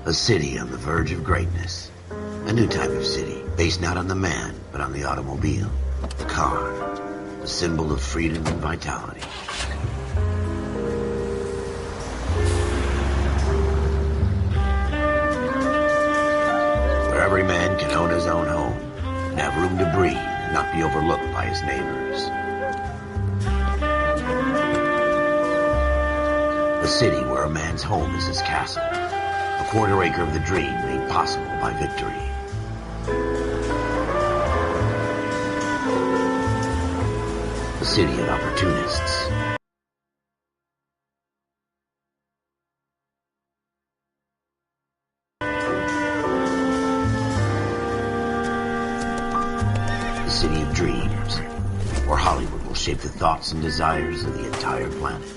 A city on the verge of greatness. A new type of city, based not on the man, but on the automobile. The car. The symbol of freedom and vitality. Where every man can own his own home, and have room to breathe, and not be overlooked by his neighbors. A city where a man's home is his castle. A quarter acre of the dream made possible by victory. A city of opportunists. A city of dreams, where Hollywood will shape the thoughts and desires of the entire planet.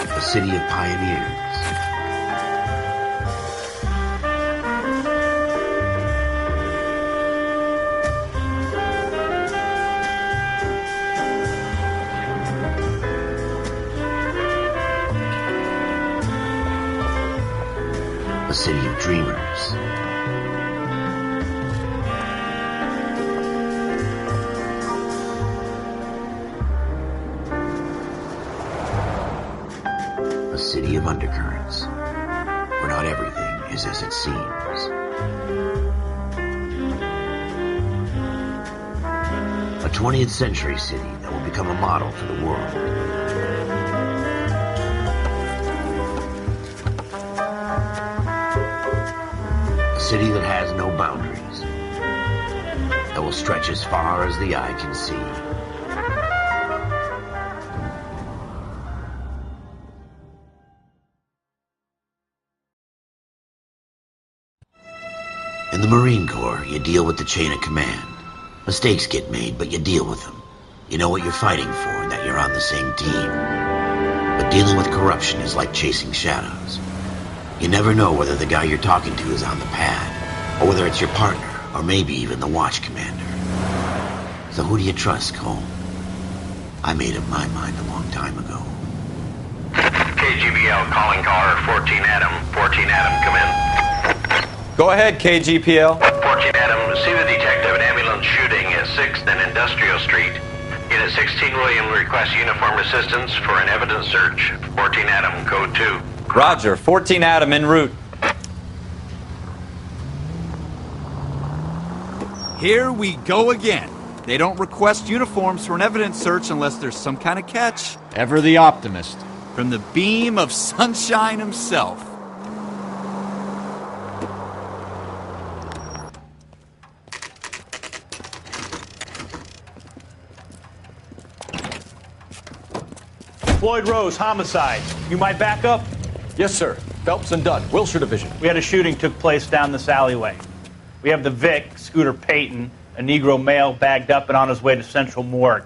A city of pioneers. A city of dreamers. A city of undercurrents, where not everything is as it seems. A 20th century city that will become a model for the world. A city that has no boundaries, that will stretch as far as the eye can see. In the Marine Corps, you deal with the chain of command. Mistakes get made, but you deal with them. You know what you're fighting for and that you're on the same team. But dealing with corruption is like chasing shadows. You never know whether the guy you're talking to is on the pad, or whether it's your partner, or maybe even the watch commander. So who do you trust, Cole? I made up my mind a long time ago. KGBL calling car 14 Adam. 14 Adam, come in. Go ahead, KGPL. 14 Adam, see the detective an ambulance shooting at 6th and Industrial Street. Unit 16 William requests uniform assistance for an evidence search. 14 Adam, code 2. Roger, 14 Adam en route. Here we go again. They don't request uniforms for an evidence search unless there's some kind of catch. Ever the optimist. From the beam of sunshine himself. Floyd Rose, homicide. You might back up? Yes, sir. Phelps and Dunn, Wilshire Division. We had a shooting took place down this alleyway. We have the Vic, Scooter Payton, a Negro male bagged up and on his way to Central Morgue.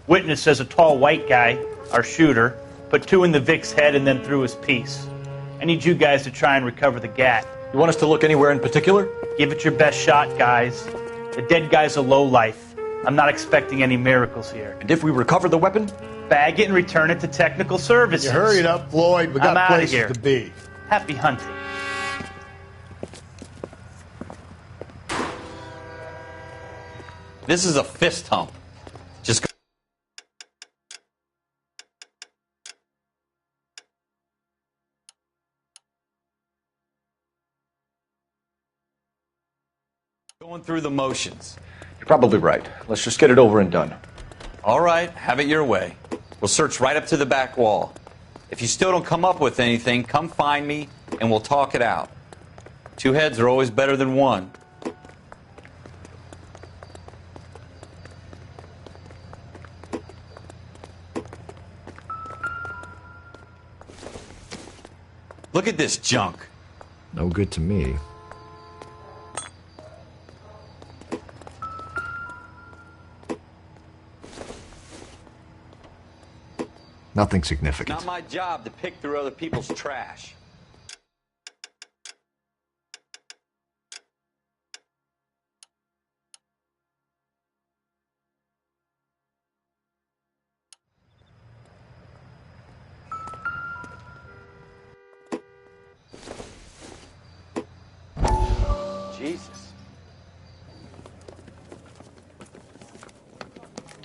Witness says a tall white guy, our shooter, put 2 in the Vic's head and then threw his piece. I need you guys to try and recover the gat. You want us to look anywhere in particular? Give it your best shot, guys. The dead guy's a lowlife. I'm not expecting any miracles here. And if we recover the weapon? Bag it and return it to technical services. You hurry it up, Floyd. We got I'm outta places here. to be. Happy hunting. This is a fist hump. Just going through the motions. You're probably right. Let's just get it over and done. All right, have it your way. We'll search right up to the back wall. If you still don't come up with anything, come find me and we'll talk it out. 2 heads are always better than 1. Look at this junk. No good to me. Nothing significant. Not my job to pick through other people's trash.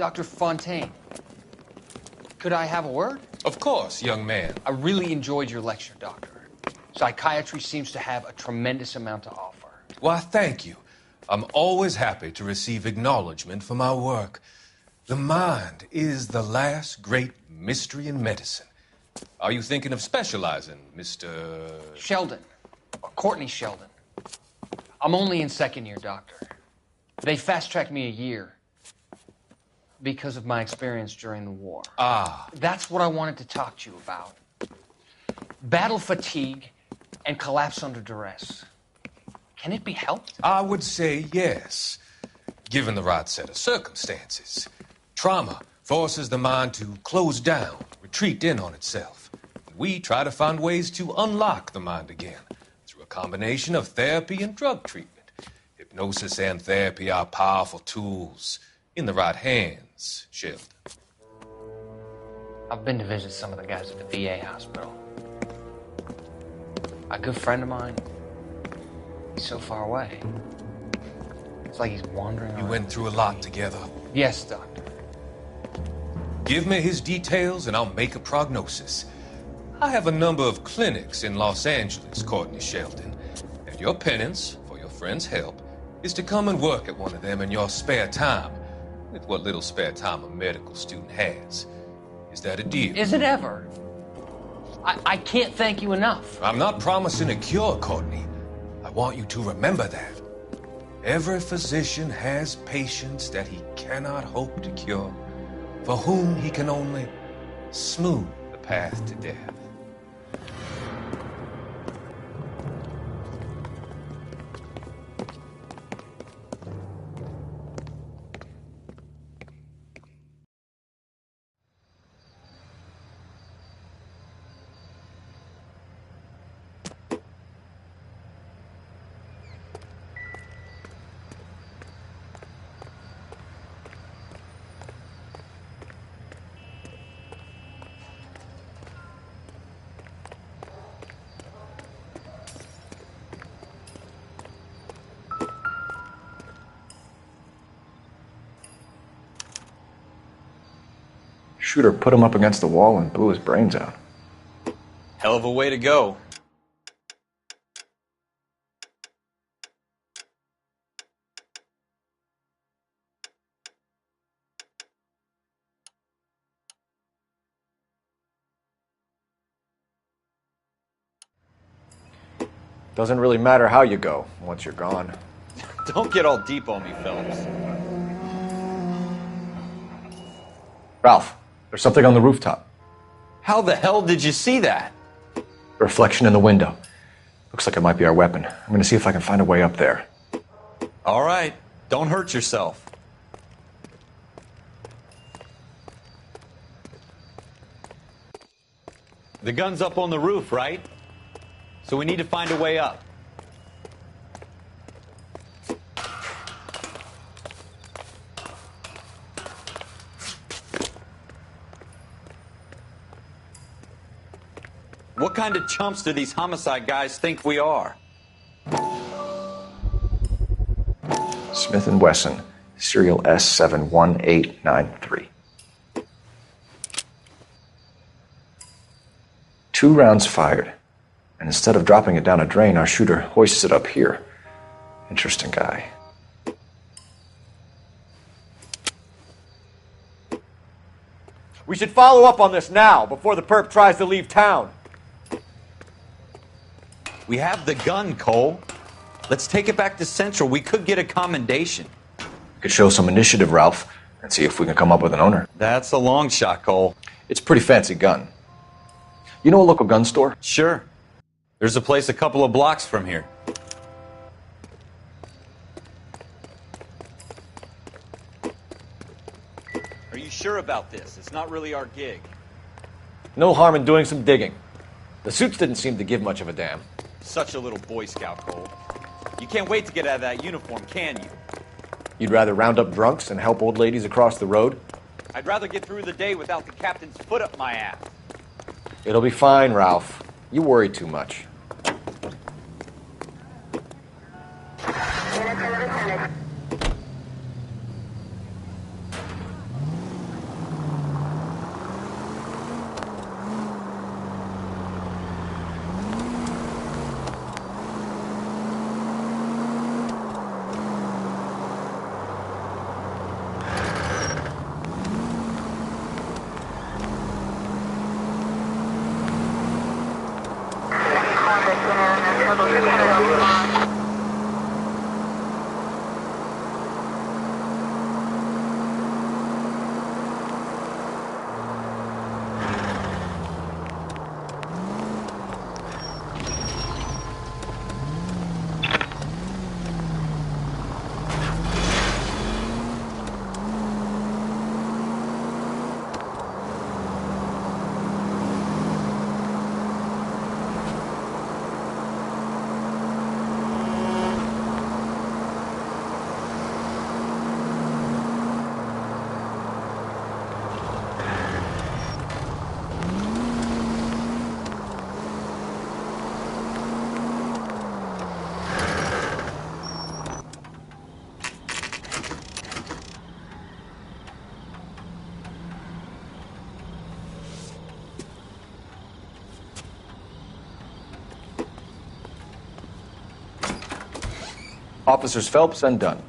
Dr. Fontaine, could I have a word? Of course, young man. I really enjoyed your lecture, Doctor. Psychiatry seems to have a tremendous amount to offer. Why, thank you. I'm always happy to receive acknowledgement for my work. The mind is the last great mystery in medicine. Are you thinking of specializing, Mr. Sheldon, or Courtney Sheldon. I'm only in second year, Doctor. They fast-tracked me a year because of my experience during the war. Ah. That's what I wanted to talk to you about. Battle fatigue and collapse under duress. Can it be helped? I would say yes, given the right set of circumstances. Trauma forces the mind to close down, retreat in on itself. We try to find ways to unlock the mind again through a combination of therapy and drug treatment. Hypnosis and therapy are powerful tools in the right hands, Sheldon. I've been to visit some of the guys at the VA hospital. A good friend of mine, he's so far away. It's like he's wandering around. You went through a lot together. Yes, Doctor. Give me his details and I'll make a prognosis. I have a number of clinics in Los Angeles, Courtney Sheldon, and your penance, for your friend's help, is to come and work at one of them in your spare time, with what little spare time a medical student has. Is that a deal? Is it ever? I can't thank you enough. I'm not promising a cure, Courtney. I want you to remember that. Every physician has patients that he cannot hope to cure, for whom he can only smooth the path to death. Shooter put him up against the wall and blew his brains out. Hell of a way to go. Doesn't really matter how you go once you're gone. Don't get all deep on me, Phelps. Ralph, there's something on the rooftop. How the hell did you see that? A reflection in the window. Looks like it might be our weapon. I'm gonna see if I can find a way up there. All right, don't hurt yourself. The gun's up on the roof, right? So we need to find a way up. What kind of chumps do these homicide guys think we are? Smith & Wesson, serial S71893. 2 rounds fired. And instead of dropping it down a drain, our shooter hoists it up here. Interesting guy. We should follow up on this now, before the perp tries to leave town. We have the gun, Cole. Let's take it back to Central. We could get a commendation. We could show some initiative, Ralph, and see if we can come up with an owner. That's a long shot, Cole. It's a pretty fancy gun. You know a local gun store? Sure. There's a place a couple of blocks from here. Are you sure about this? It's not really our gig. No harm in doing some digging. The suits didn't seem to give much of a damn. Such a little Boy Scout, Cole. You can't wait to get out of that uniform, can you? You'd rather round up drunks and help old ladies across the road? I'd rather get through the day without the captain's foot up my ass. It'll be fine, Ralph. You worry too much. Officers Phelps and Dunn.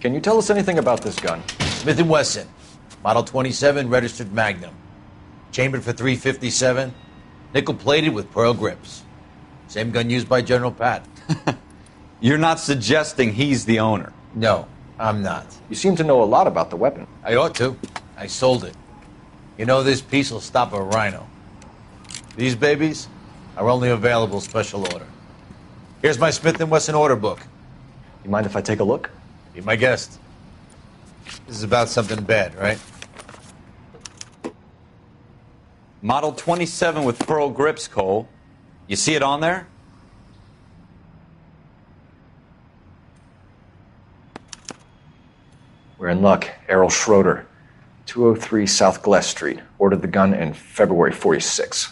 Can you tell us anything about this gun? Smith & Wesson, Model 27, registered Magnum. Chambered for .357, nickel-plated with pearl grips. Same gun used by General Patton. You're not suggesting he's the owner? No, I'm not. You seem to know a lot about the weapon. I ought to. I sold it. You know, this piece will stop a rhino. These babies are only available special order. Here's my Smith & Wesson order book. You mind if I take a look? Be my guest. This is about something bad, right? Model 27 with pearl grips, Cole. You see it on there? We're in luck. Errol Schroeder, 203 South Glass Street. Ordered the gun in February '46.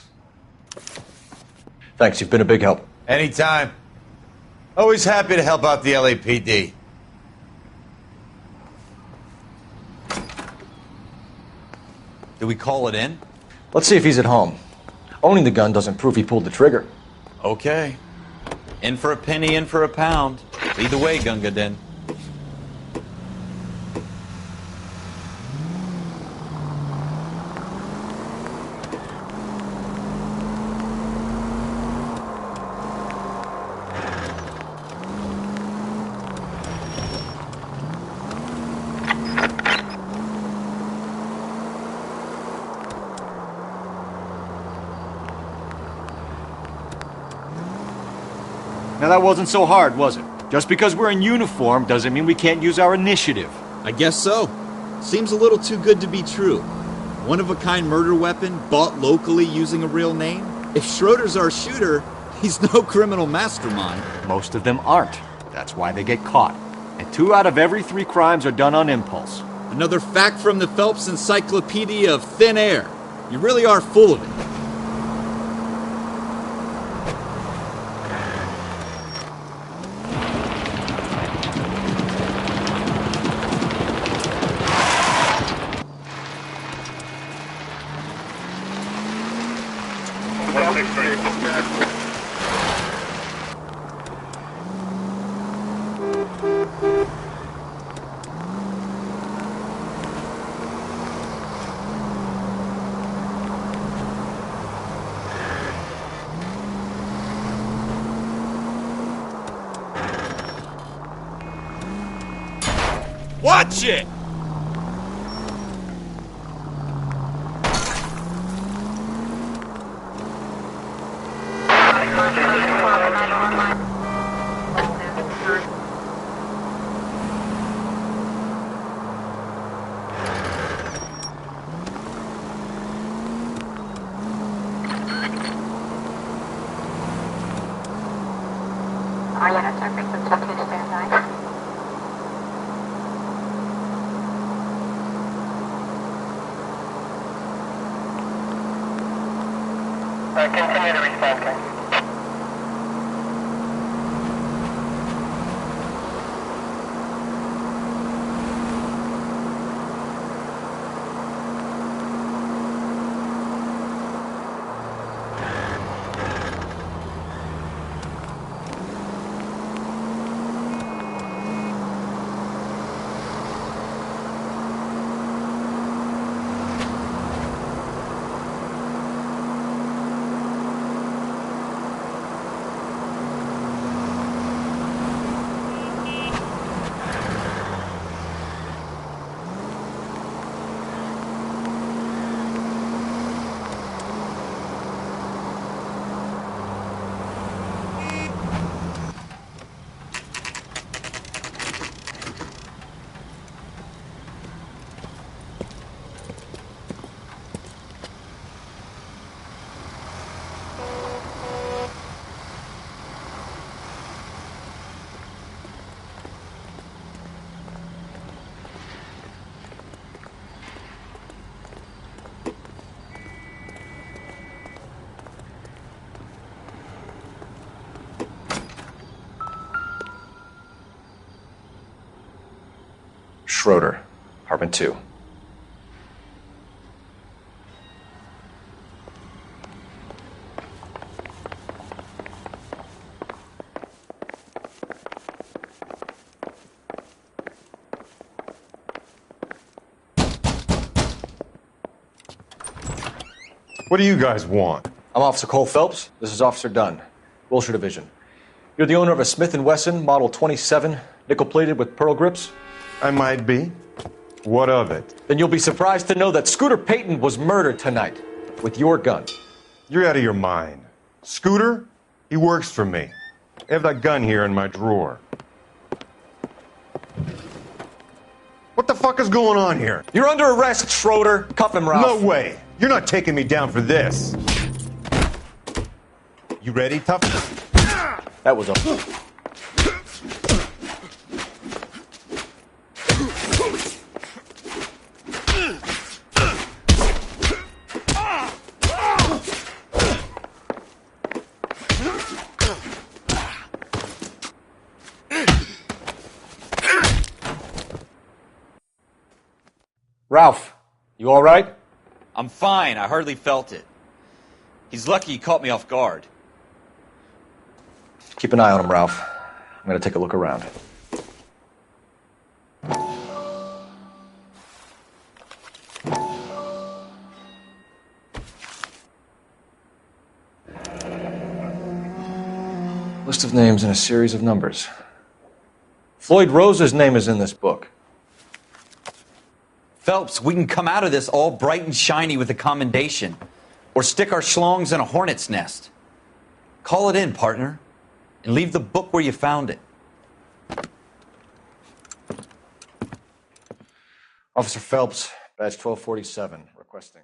Thanks, you've been a big help. Anytime. Always happy to help out the LAPD. Do we call it in? Let's see if he's at home. Owning the gun doesn't prove he pulled the trigger. Okay. In for a penny, in for a pound. Either way, Gunga Din. Now that wasn't so hard, was it? Just because we're in uniform doesn't mean we can't use our initiative. I guess so. Seems a little too good to be true. One-of-a-kind murder weapon bought locally using a real name? If Schroeder's our shooter, he's no criminal mastermind. Most of them aren't. That's why they get caught. And 2 out of every 3 crimes are done on impulse. Another fact from the Phelps Encyclopedia of Thin Air. You really are full of it. Watch it! Continue to respond, guys. Schroeder, apartment 2. What do you guys want? I'm Officer Cole Phelps. This is Officer Dunn, Wilshire Division. You're the owner of a Smith & Wesson Model 27, nickel-plated with pearl grips? I might be. What of it? Then you'll be surprised to know that Scooter Payton was murdered tonight with your gun. You're out of your mind. Scooter? He works for me. I have that gun here in my drawer. What the fuck is going on here? You're under arrest, Schroeder. Cuff him, Ralph. No way. You're not taking me down for this. You ready, tough? That was a... Ralph, you all right? I'm fine. I hardly felt it. He's lucky he caught me off guard. Keep an eye on him, Ralph. I'm going to take a look around. List of names and a series of numbers. Floyd Rose's name is in this book. Phelps, we can come out of this all bright and shiny with a commendation. Or stick our schlongs in a hornet's nest. Call it in, partner. And leave the book where you found it. Officer Phelps, badge 1247, requesting.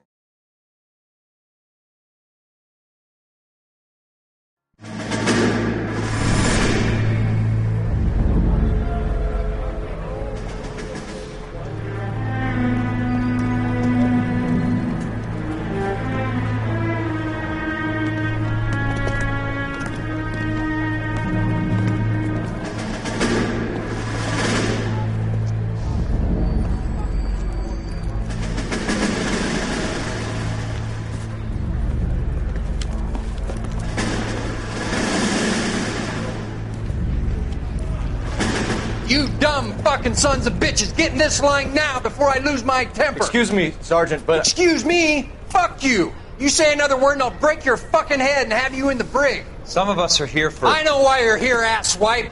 You dumb fucking sons of bitches, get in this line now before I lose my temper. Excuse me, Sergeant, but... Excuse me? Fuck you. You say another word and I'll break your fucking head and have you in the brig. Some of us are here for... I know why you're here, asswipe.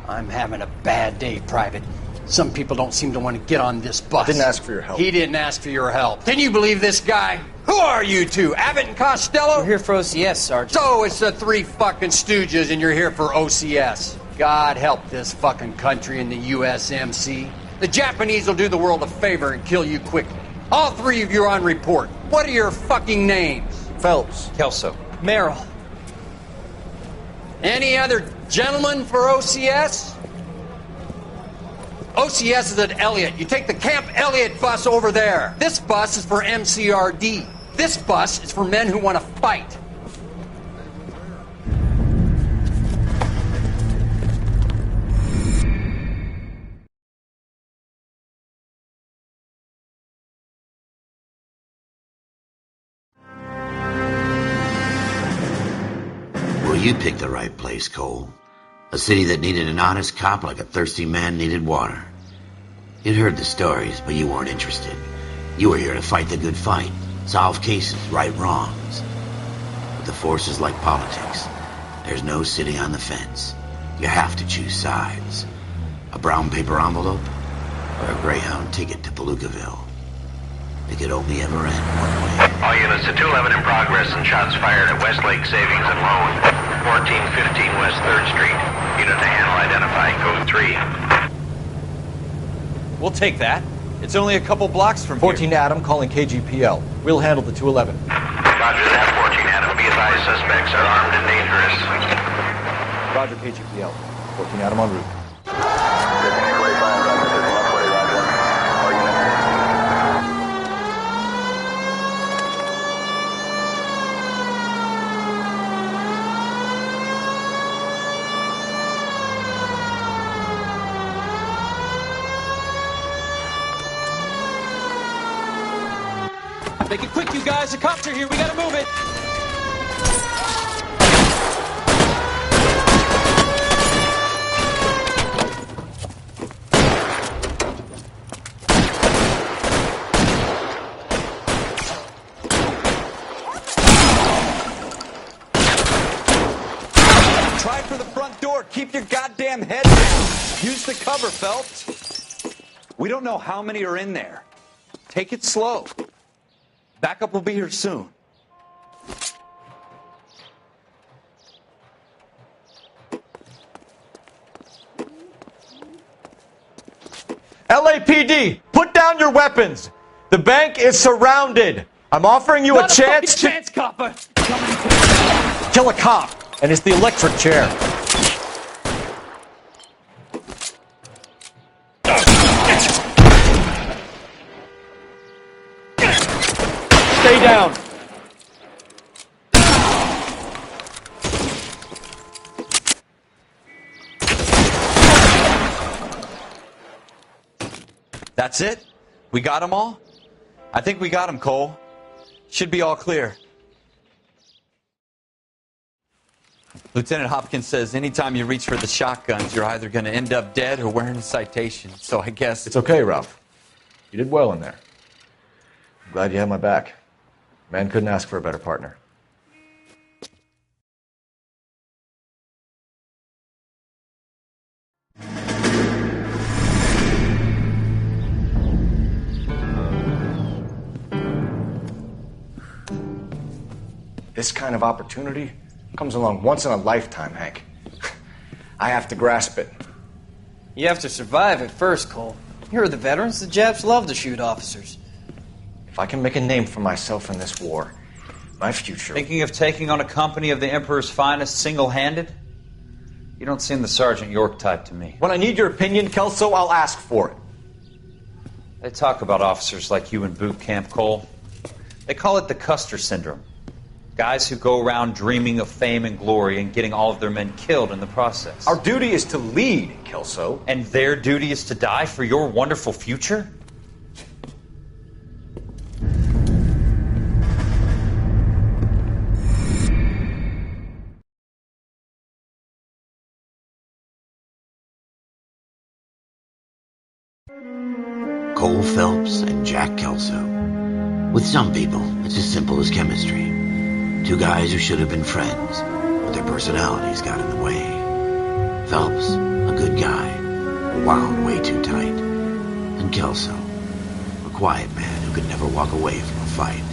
I'm having a bad day, Private. Some people don't seem to want to get on this bus. I didn't ask for your help. He didn't ask for your help. Can you believe this guy? Who are you two? Abbott and Costello? We're here for OCS, Sergeant. So it's the three fucking stooges and you're here for OCS. God help this fucking country and the USMC. The Japanese will do the world a favor and kill you quickly. All three of you are on report. What are your fucking names? Phelps. Kelso. Merrill. Any other gentlemen for OCS? OCS is at Elliott. You take the Camp Elliott bus over there. This bus is for MCRD. This bus is for men who want to fight. Well, you picked the right place, Cole. A city that needed an honest cop like a thirsty man needed water. You'd heard the stories, but you weren't interested. You were here to fight the good fight, solve cases, right wrongs. But the force is like politics. There's no sitting on the fence. You have to choose sides. A brown paper envelope or a Greyhound ticket to Palookaville. It could only ever end one way. All units to 211 in progress and shots fired at Westlake Savings and Loan, 1415 West 3rd Street. Unit to handle identify code 3. We'll take that. It's only a couple blocks from 14 here. Adam calling KGPL. We'll handle the 211. Roger that, 14 Adam. Be advised, suspects are armed and dangerous. Roger, KGPL. 14 Adam en route. Make it quick, you guys. The cops are here. We gotta move it. Try for the front door. Keep your goddamn head down. Use the cover, Phelps. We don't know how many are in there. Take it slow. Backup will be here soon. LAPD, put down your weapons. The bank is surrounded. I'm offering you a chance to chance, copper. kill a cop, and it's the electric chair. Stay down. That's it? We got them all? I think we got them, Cole. Should be all clear. Lieutenant Hopkins says anytime you reach for the shotguns, you're either going to end up dead or wearing a citation. So I guess... It's okay, Ralph. You did well in there. I'm glad you had my back. Man couldn't ask for a better partner. This kind of opportunity comes along once in a lifetime, Hank. I have to grasp it. You have to survive it first, Cole. Here are the veterans. The Japs love to shoot officers. If I can make a name for myself in this war, my future... Thinking of taking on a company of the Emperor's finest single-handed? You don't seem the Sergeant York type to me. When I need your opinion, Kelso, I'll ask for it. They talk about officers like you in boot camp, Cole. They call it the Custer Syndrome. Guys who go around dreaming of fame and glory and getting all of their men killed in the process. Our duty is to lead, Kelso. And their duty is to die for your wonderful future? Cole Phelps and Jack Kelso. With some people, it's as simple as chemistry. Two guys who should have been friends, but their personalities got in the way. Phelps, a good guy, wound way too tight. And Kelso, a quiet man who could never walk away from a fight.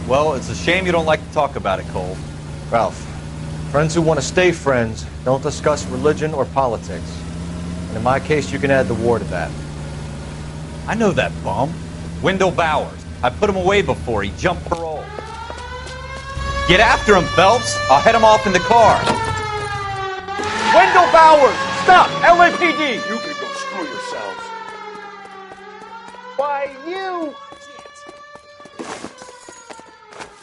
Well, it's a shame you don't like to talk about it, Cole. Ralph, friends who want to stay friends don't discuss religion or politics. And in my case, you can add the war to that. I know that bum. Wendell Bowers. I put him away before. He jumped parole. Get after him, Phelps. I'll head him off in the car. Wendell Bowers! Stop! LAPD! You can go screw yourselves. Why, you...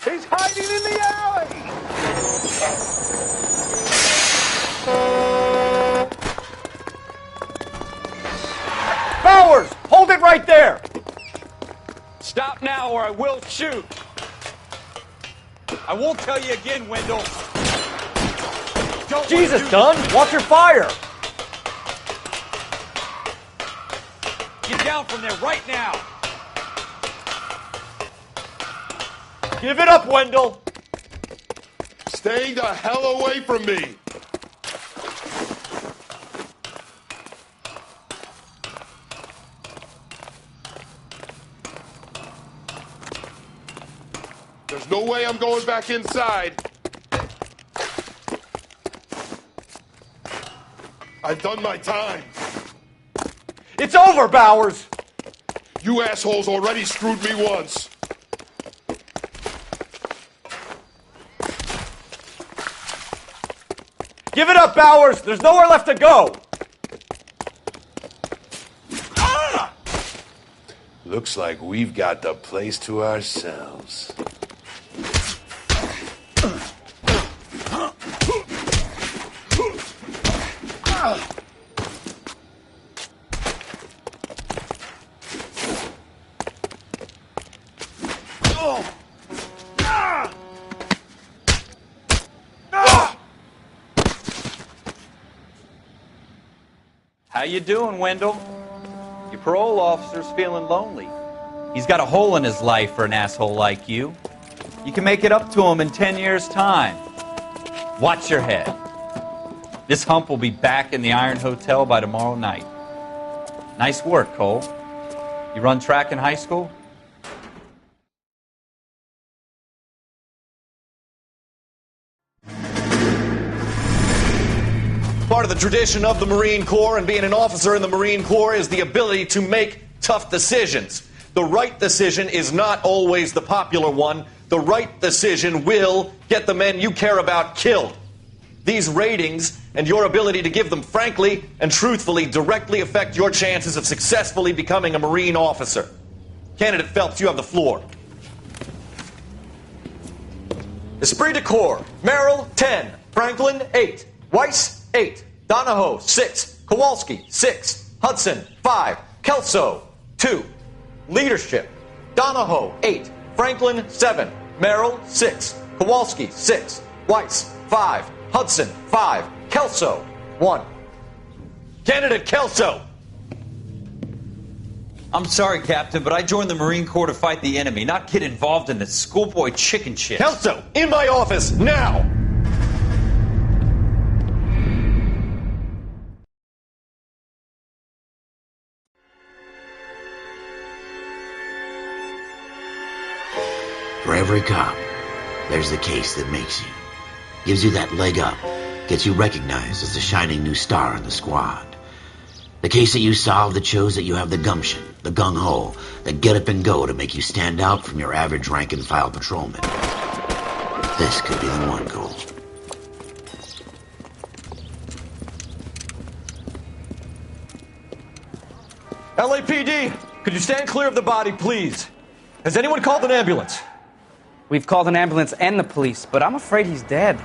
He's hiding in the alley! Bowers! Hold it right there! Stop now or I will shoot. I won't tell you again, Wendell. Jesus, Dunn! Watch your fire! Get down from there right now. Give it up, Wendell! Stay the hell away from me! There's no way I'm going back inside. I've done my time. It's over, Bowers! You assholes already screwed me once. Give it up, Bowers! There's nowhere left to go! Ah! Looks like we've got the place to ourselves. How you doing, Wendell? Your parole officer's feeling lonely. He's got a hole in his life for an asshole like you. You can make it up to him in 10 years' time. Watch your head. This hump will be back in the Iron Hotel by tomorrow night. Nice work, Cole. You run track in high school? Part of the tradition of the Marine Corps and being an officer in the Marine Corps is the ability to make tough decisions. The right decision is not always the popular one. The right decision will get the men you care about killed. These ratings and your ability to give them frankly and truthfully directly affect your chances of successfully becoming a Marine officer. Candidate Phelps, you have the floor. Esprit de Corps, Merrill, 10. Franklin, 8. Weiss, 8. Donahoe, 6. Kowalski, 6. Hudson, 5. Kelso, 2. Leadership, Donahoe, 8. Franklin, 7. Merrill, 6. Kowalski, 6. Weiss, 5. Hudson, 5. Kelso, 1. Candidate Kelso. I'm sorry, Captain, but I joined the Marine Corps to fight the enemy, not get involved in this schoolboy chicken shit. Kelso, in my office, now! For every cop, there's the case that makes you. Gives you that leg up. Gets you recognized as the shining new star in the squad. The case that you solve that shows that you have the gumption, the gung-ho, the get up and go to make you stand out from your average rank-and-file patrolman. This could be the one, Cole. LAPD, could you stand clear of the body, please? Has anyone called an ambulance? We've called an ambulance and the police, but I'm afraid he's dead.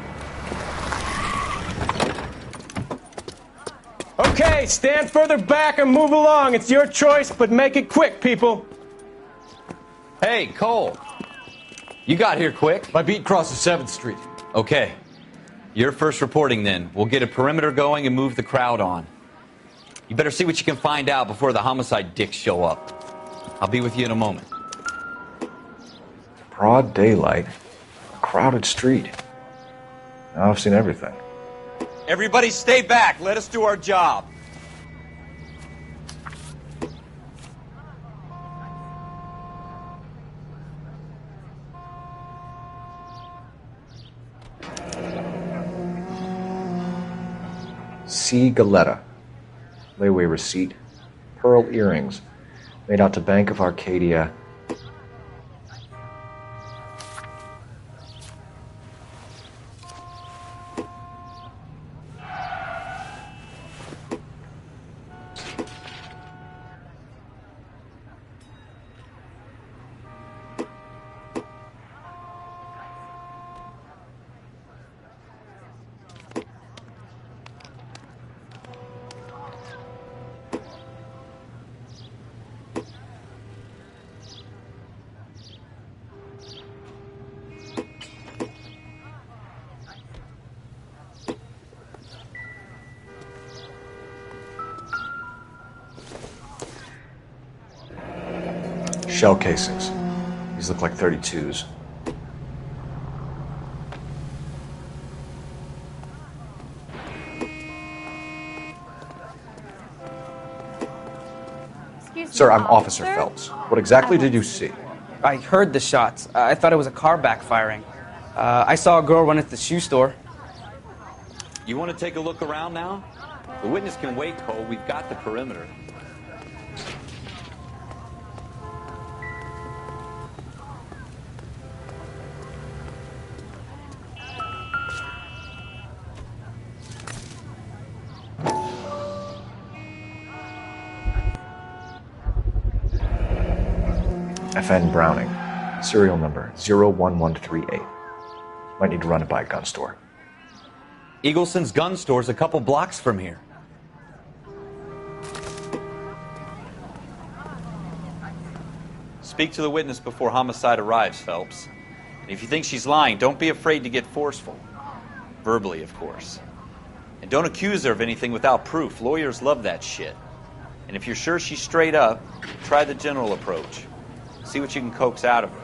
Okay, stand further back and move along. It's your choice, but make it quick, people. Hey, Cole. You got here quick. My beat crosses 7th Street. Okay. You're first reporting then. We'll get a perimeter going and move the crowd on. You better see what you can find out before the homicide dicks show up. I'll be with you in a moment. Broad daylight, a crowded street. Now I've seen everything. Everybody stay back. Let us do our job. C. Galetta. Layaway receipt. Pearl earrings. Made out to Bank of Arcadia. Shell casings. These look like 32s. Sir, I'm Officer Phelps. What exactly did you see? I heard the shots. I thought it was a car backfiring. I saw a girl run into the shoe store. You want to take a look around now? The witness can wait, Cole. We've got the perimeter. FN Browning, serial number 01138. Might need to run it by a gun store. Eagleson's gun store's a couple blocks from here. Speak to the witness before homicide arrives, Phelps. And if you think she's lying, don't be afraid to get forceful. Verbally, of course. And don't accuse her of anything without proof. Lawyers love that shit. And if you're sure she's straight up, try the general approach. See what you can coax out of her.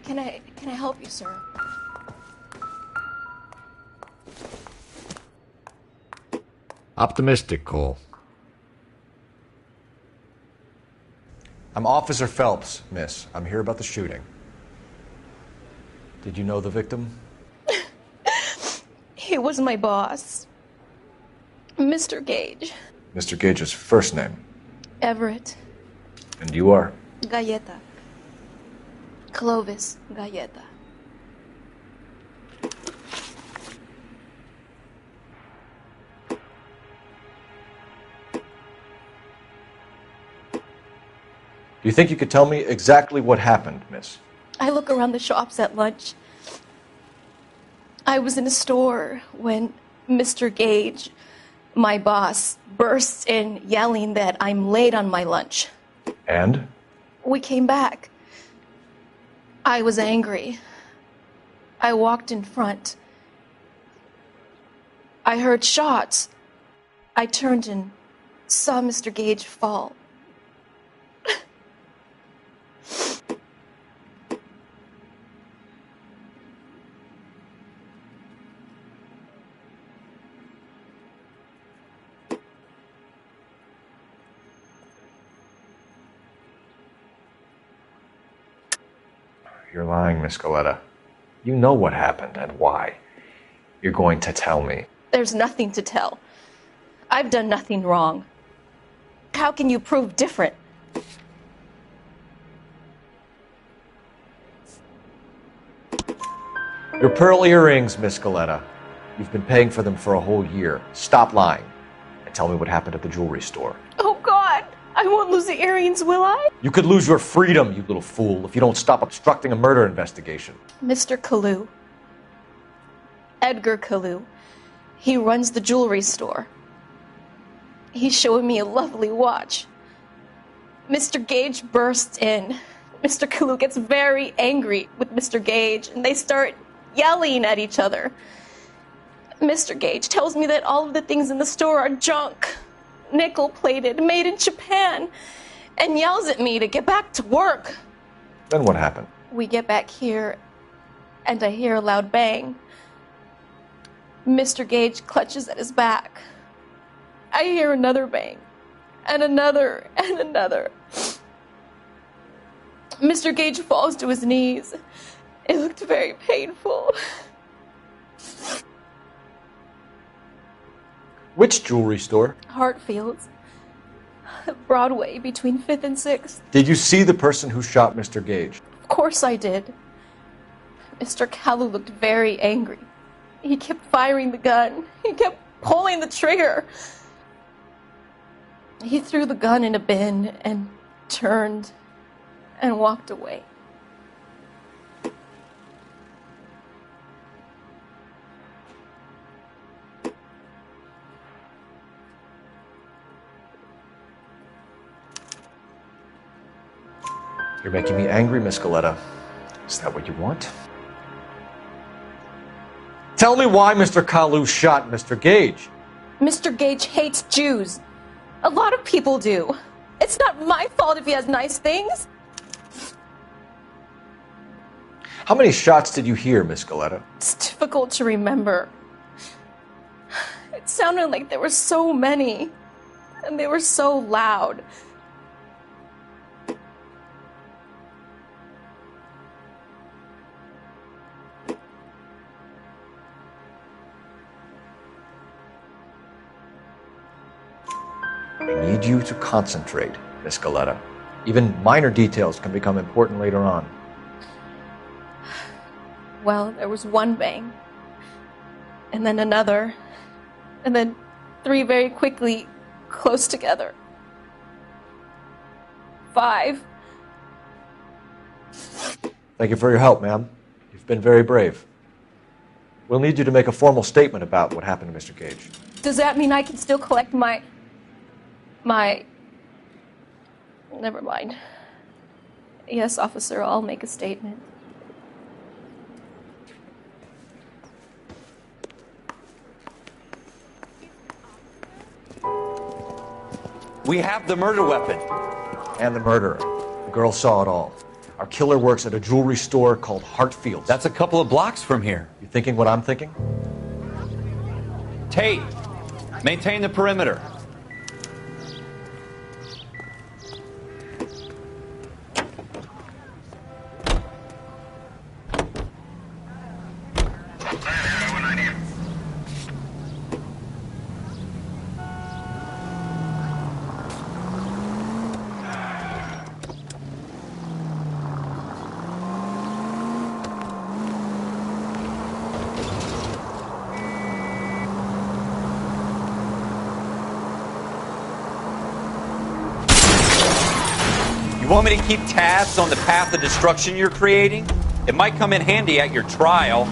Can I help you, sir? Optimistic, Cole. I'm Officer Phelps, miss. I'm here about the shooting. Did you know the victim? He was my boss. Mr. Gage. Mr. Gage's first name. Everett. And you are? Galleta. Clovis Galleta. Do you think you could tell me exactly what happened, miss? I look around the shops at lunch. I was in a store when Mr. Gage, my boss, bursts in yelling that I'm late on my lunch. And? We came back. I was angry. I walked in front. I heard shots. I turned and saw Mr. Gage fall. You're lying, Miss Galleta. You know what happened and why. You're going to tell me. There's nothing to tell. I've done nothing wrong. How can you prove different? Your pearl earrings, Miss Galleta. You've been paying for them for a whole year. Stop lying and tell me what happened at the jewelry store. Oh, God! I won't lose the earrings, will I? You could lose your freedom, you little fool, if you don't stop obstructing a murder investigation. Mr. Kalu. Edgar Kalu. He runs the jewelry store. He's showing me a lovely watch. Mr. Gage bursts in. Mr. Kalu gets very angry with Mr. Gage, and they start yelling at each other. Mr. Gage tells me that all of the things in the store are junk, nickel-plated, made in Japan, and yells at me to get back to work. Then what happened? We get back here, and I hear a loud bang. Mr. Gage clutches at his back. I hear another bang, and another, and another. Mr. Gage falls to his knees. It looked very painful. Which jewelry store? Hartfield's. Broadway, between 5th and 6th. Did you see the person who shot Mr. Gage? Of course I did. Mr. Kalu looked very angry. He kept firing the gun. He kept pulling the trigger. He threw the gun in a bin and turned and walked away. You're making me angry, Miss Galleta. Is that what you want? Tell me why Mr. Kalu shot Mr. Gage. Mr. Gage hates Jews. A lot of people do. It's not my fault if he has nice things. How many shots did you hear, Miss Galleta? It's difficult to remember. It sounded like there were so many, and they were so loud. I need you to concentrate, Miss Galleta. Even minor details can become important later on. Well, there was one bang, and then another, and then 3 very quickly, close together. 5. Thank you for your help, ma'am. You've been very brave. We'll need you to make a formal statement about what happened to Mr. Gage. Does that mean I can still collect my... Never mind. Yes, officer, I'll make a statement. We have the murder weapon. And the murderer. The girl saw it all. Our killer works at a jewelry store called Hartfield's. That's a couple of blocks from here. You thinking what I'm thinking? Tate, maintain the perimeter. You want me to keep tabs on the path of destruction you're creating? It might come in handy at your trial.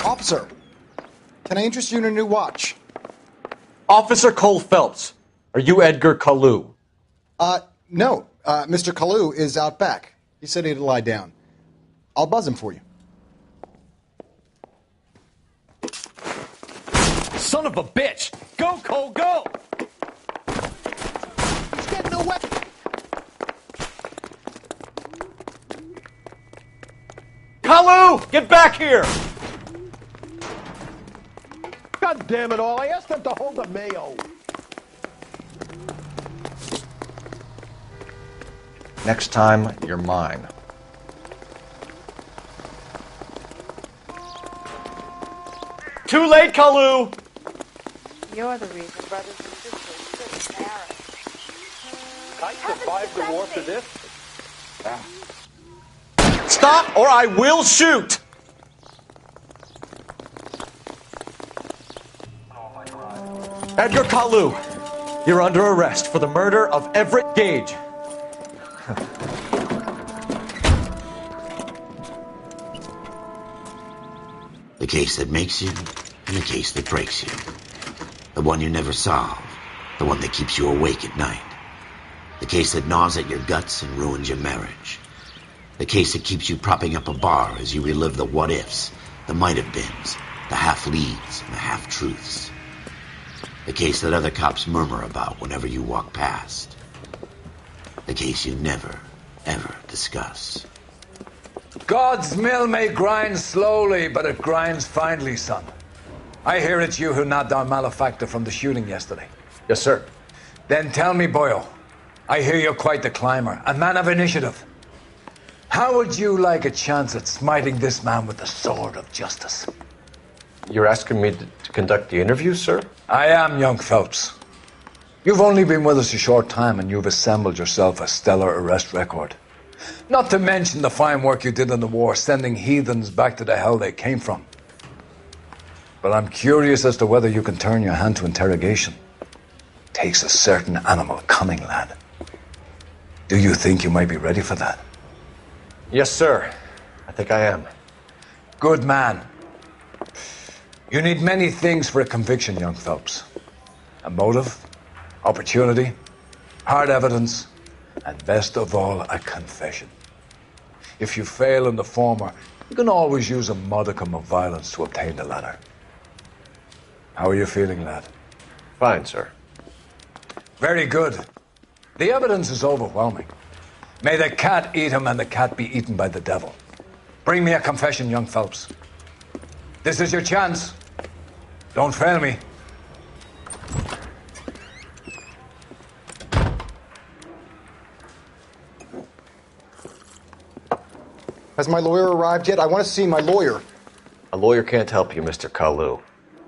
Officer, can I interest you in a new watch? Officer Cole Phelps, are you Edgar Kalu? No. Mr. Kalu is out back. He said he'd lie down. I'll buzz him for you. Son of a bitch! Go, Cole, go! He's getting away! Kalu, get back here! God damn it all, I asked them to hold the mayo. Next time, you're mine. Too late, Kalu! You're the reason brothers and sisters couldn't marry. I survived the war for this. Stop or I will shoot! Edgar Kalu, you're under arrest for the murder of Everett Gage. The case that makes you, and the case that breaks you. The one you never solve, the one that keeps you awake at night. The case that gnaws at your guts and ruins your marriage. The case that keeps you propping up a bar as you relive the what-ifs, the might-have-beens, the half-leads, and the half-truths. The case that other cops murmur about whenever you walk past. The case you never, ever discuss. God's mill may grind slowly, but it grinds finely, son. I hear it's you who nabbed our malefactor from the shooting yesterday. Yes, sir. Then tell me, Boyle, I hear you're quite the climber, a man of initiative. How would you like a chance at smiting this man with the sword of justice? You're asking me to conduct the interview, sir? I am, young Phelps. You've only been with us a short time and you've assembled yourself a stellar arrest record. Not to mention the fine work you did in the war, sending heathens back to the hell they came from. But I'm curious as to whether you can turn your hand to interrogation. Takes a certain animal cunning, lad. Do you think you might be ready for that? Yes, sir. I think I am. Good man. You need many things for a conviction, young Phelps. A motive, opportunity, hard evidence, and best of all, a confession. If you fail in the former, you can always use a modicum of violence to obtain the latter. How are you feeling, lad? Fine, sir. Very good. The evidence is overwhelming. May the cat eat him and the cat be eaten by the devil. Bring me a confession, young Phelps. This is your chance. Don't fail me. Has my lawyer arrived yet? I want to see my lawyer. A lawyer can't help you, Mr. Kalu.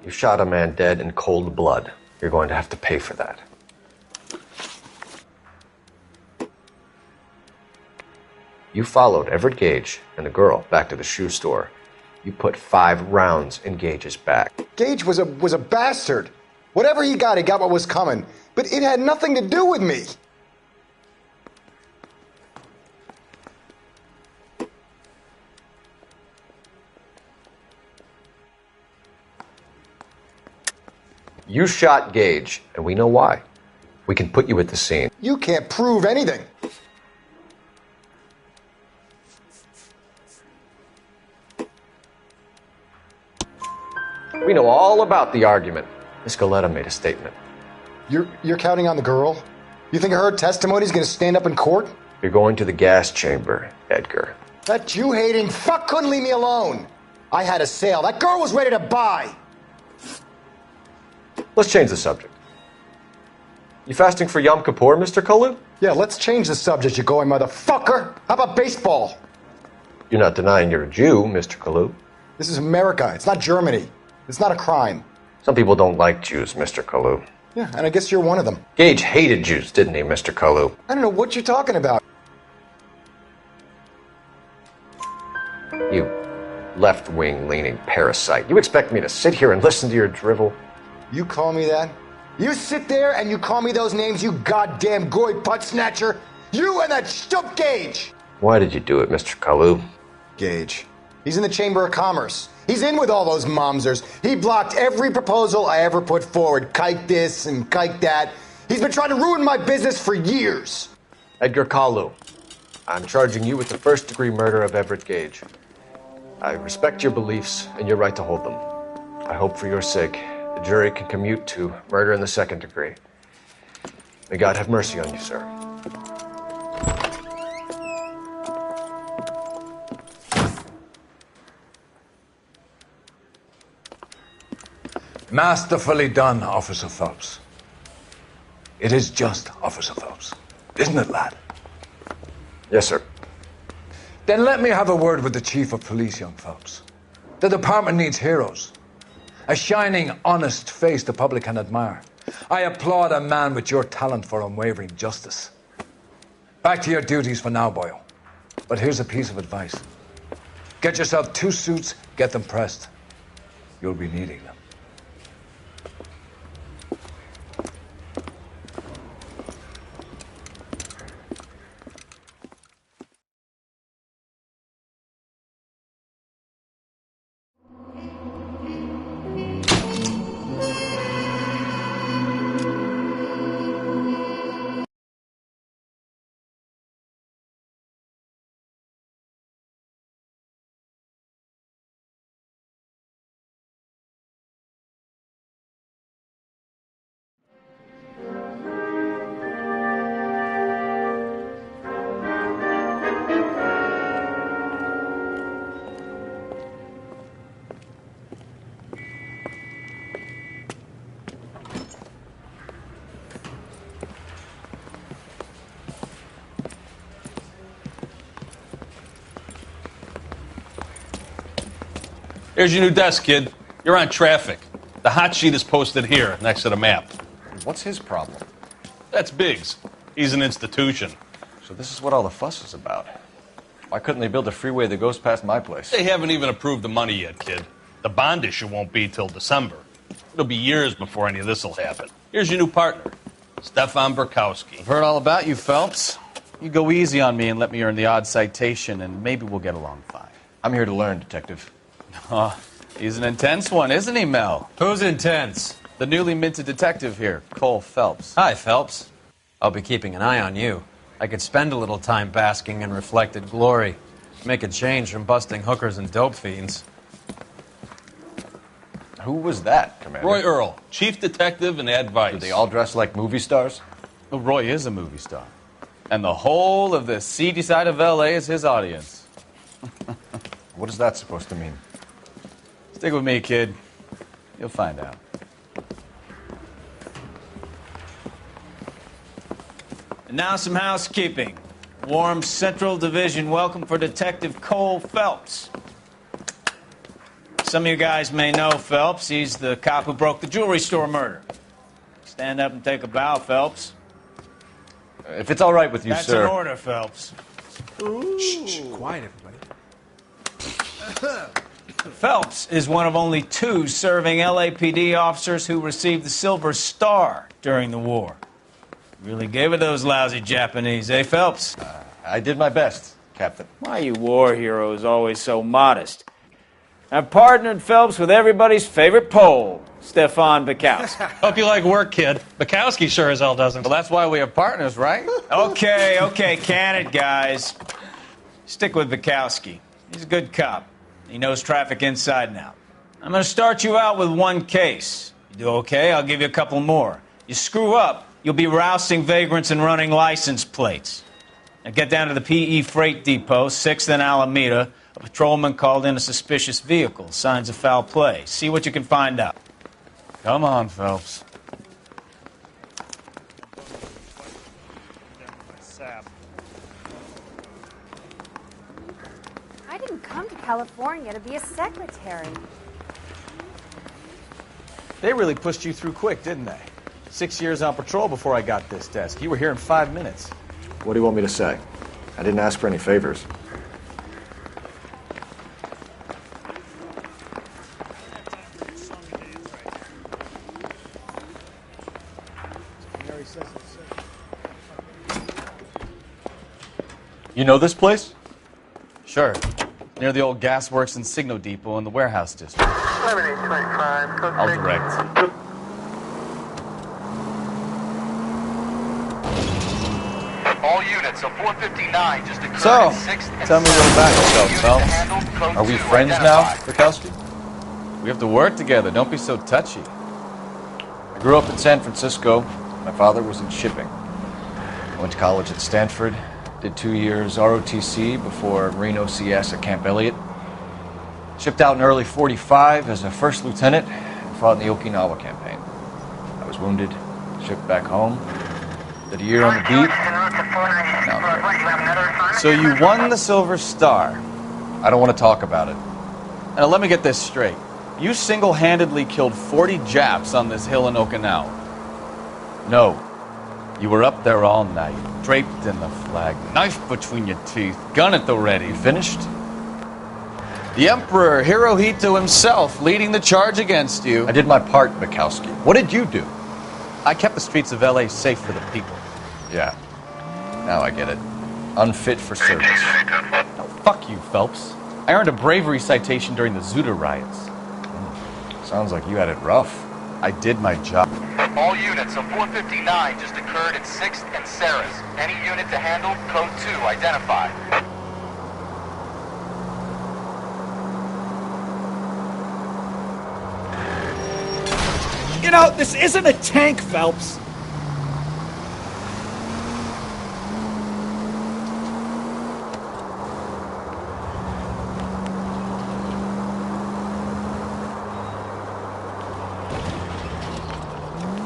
You shot a man dead in cold blood. You're going to have to pay for that. You followed Everett Gage and the girl back to the shoe store. You put 5 rounds in Gage's back. Gage was a bastard. Whatever he got what was coming. But it had nothing to do with me. You shot Gage, and we know why. We can put you at the scene. You can't prove anything. We know all about the argument. Miss Galetta made a statement. You're counting on the girl? You think her testimony's gonna stand up in court? You're going to the gas chamber, Edgar. That Jew-hating fuck couldn't leave me alone. I had a sale. That girl was ready to buy. Let's change the subject. You fasting for Yom Kippur, Mr. Kalu? Yeah, let's change the subject, you going motherfucker. How about baseball? You're not denying you're a Jew, Mr. Kalu. This is America. It's not Germany. It's not a crime. Some people don't like Jews, Mr. Kalu. Yeah, and I guess you're one of them. Gage hated Jews, didn't he, Mr. Kalu? I don't know what you're talking about. You left-wing leaning parasite. You expect me to sit here and listen to your drivel? You call me that? You sit there and you call me those names, you goddamn goy butt snatcher? You and that stump Gage! Why did you do it, Mr. Kalu? Gage. He's in the Chamber of Commerce. He's in with all those momsers. He blocked every proposal I ever put forward. Kike this and kike that. He's been trying to ruin my business for years. Edgar Kalu, I'm charging you with the first-degree murder of Everett Gage. I respect your beliefs and your right to hold them. I hope for your sake the jury can commute to murder in the second degree. May God have mercy on you, sir. Masterfully done, Officer Phelps. It is just Officer Phelps. Isn't it, lad? Yes, sir. Then let me have a word with the Chief of Police, young Phelps. The department needs heroes. A shining, honest face the public can admire. I applaud a man with your talent for unwavering justice. Back to your duties for now, boyo. But here's a piece of advice. Get yourself 2 suits, get them pressed. You'll be needing them. Here's your new desk, kid. You're on traffic. The hot sheet is posted here, next to the map. What's his problem? That's Biggs. He's an institution. So this is what all the fuss is about. Why couldn't they build a freeway that goes past my place? They haven't even approved the money yet, kid. The bond issue won't be till December. It'll be years before any of this will happen. Here's your new partner, Stefan Burkowski. I've heard all about you, Phelps. You go easy on me and let me earn the odd citation, and maybe we'll get along fine. I'm here to learn, Detective. Oh, he's an intense one, isn't he, Mel? Who's intense? The newly minted detective here, Cole Phelps. Hi, Phelps. I'll be keeping an eye on you. I could spend a little time basking in reflected glory. Make a change from busting hookers and dope fiends. Who was that, Commander? Roy Earl, chief detective and advice. Do they all dress like movie stars? Well, Roy is a movie star. And the whole of the seedy side of L.A. is his audience. What is that supposed to mean? Stick with me, kid. You'll find out. And now some housekeeping. Warm Central Division welcome for Detective Cole Phelps. Some of you guys may know Phelps. He's the cop who broke the jewelry store murder. Stand up and take a bow, Phelps. If it's all right with you, That's sir. an order, Phelps. Shh, quiet, everybody. Phelps is one of only 2 serving LAPD officers who received the Silver Star during the war. Really gave it those lousy Japanese, eh, Phelps? I did my best, Captain. Why you war heroes always so modest? I've partnered Phelps with everybody's favorite Pole, Stefan Bukowski. Hope you like work, kid. Bukowski sure as hell doesn't. Well, that's why we have partners, right? Okay, can it, guys. Stick with Bukowski. He's a good cop. He knows traffic inside and out. I'm going to start you out with 1 case. You do okay, I'll give you a couple more. You screw up, you'll be rousting vagrants and running license plates. Now get down to the PE Freight Depot, 6th and Alameda. A patrolman called in a suspicious vehicle. Signs of foul play. See what you can find out. Come on, Phelps. I didn't come to California to be a secretary. They really pushed you through quick, didn't they? 6 years on patrol before I got this desk. You were here in 5 minutes. What do you want me to say? I didn't ask for any favors. You know this place? Sure. Near the old gas works and Signo Depot in the warehouse district. I'll direct. All units of 459 just occurred So, at 6th and tell me a little about 7th. yourself, Unit Phelps. handled, code Are we 2 friends now, identified. Bukowski? We have to work together. Don't be so touchy. I grew up in San Francisco. My father was in shipping. I went to college at Stanford. Did 2 years ROTC before Marine OCS at Camp Elliott. Shipped out in early 45 as a first lieutenant and fought in the Okinawa campaign. I was wounded, shipped back home, did a year on the beat. Now I'm here. So you won the Silver Star. I don't want to talk about it. Now let me get this straight. You single-handedly killed 40 Japs on this hill in Okinawa. No. You were up there all night, draped in the flag, knife between your teeth, gun at the ready. Finished? The Emperor Hirohito himself leading the charge against you. I did my part, Bukowski. What did you do? I kept the streets of L.A. safe for the people. Yeah. Now I get it. Unfit for service. No, fuck you, Phelps. I earned a bravery citation during the Zuda riots. Sounds like you had it rough. I did my job. All units of 459 just occurred at 6th and Sarah's. Any unit to handle, code 2 identified. You know, this isn't a tank, Phelps.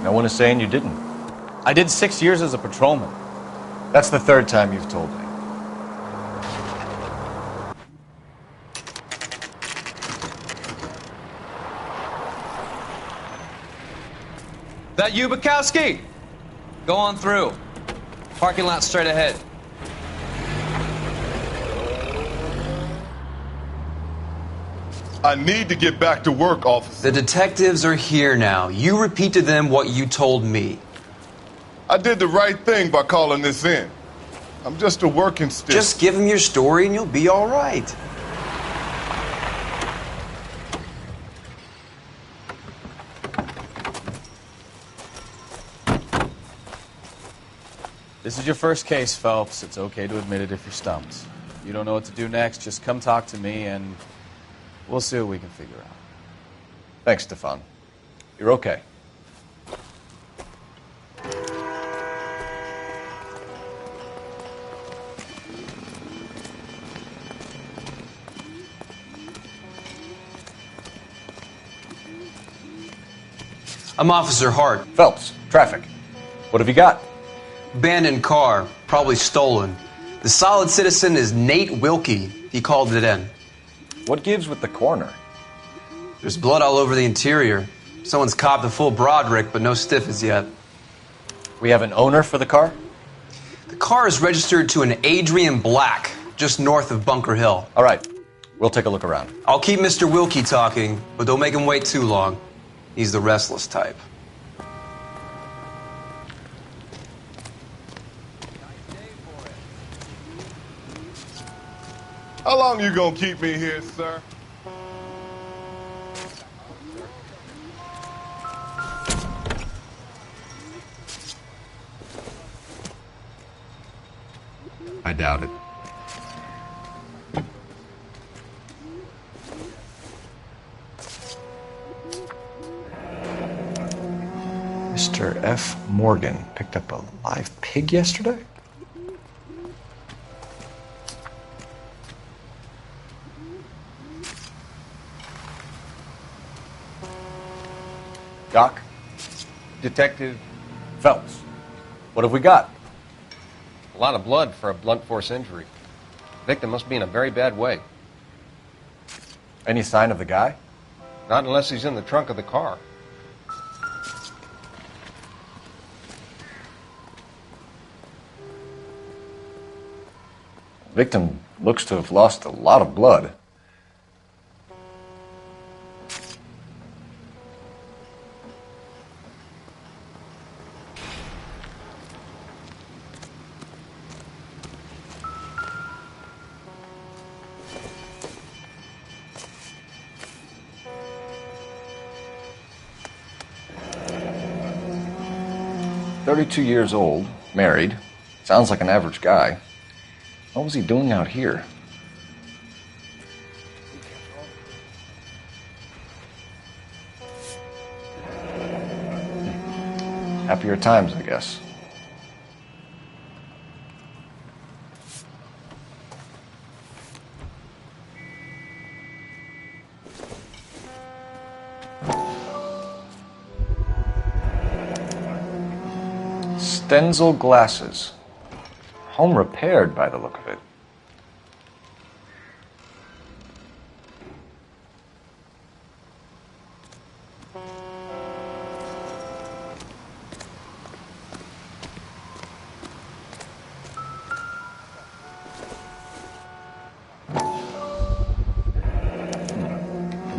No one is saying you didn't. I did 6 years as a patrolman. That's the 3rd time you've told me. That you, Bukowski? Go on through. Parking lot straight ahead. I need to get back to work, officer. The detectives are here now. You repeat to them what you told me. I did the right thing by calling this in. I'm just a working stick. Just give them your story and you'll be all right. This is your first case, Phelps. It's okay to admit it if you're stumped. You don't know what to do next, just come talk to me and we'll see what we can figure out. Thanks, Stefan. You're okay. I'm Officer Hart. Phelps, traffic. What have you got? Abandoned car, probably stolen. The solid citizen is Nate Wilkie. He called it in. What gives with the coroner? There's blood all over the interior. Someone's copped a full Broderick, but no stiff as yet. We have an owner for the car? The car is registered to an Adrian Black. just north of Bunker Hill. All right. We'll take a look around. I'll keep Mr. Wilkie talking, but don't make him wait too long. He's the restless type. How long you gonna keep me here, sir? I doubt it. Mr. F. Morgan picked up a live pig yesterday? Doc? Detective Phelps. What have we got? A lot of blood for a blunt force injury. Victim must be in a very bad way. Any sign of the guy? Not unless he's in the trunk of the car. Victim looks to have lost a lot of blood. "32 years old, married. Sounds like an average guy. What was he doing out here?" Happier times, I guess. Stenzel glasses. Home repaired by the look of it.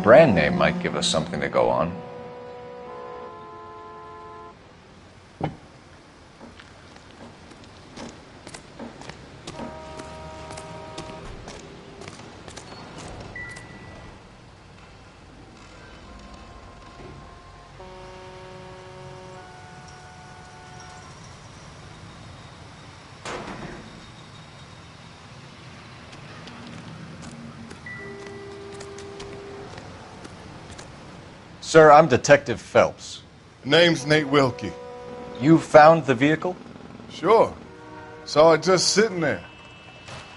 Brand name might give us something to go on. Sir, I'm Detective Phelps. Name's Nate Wilkie. You found the vehicle? Sure. Saw it just sitting there.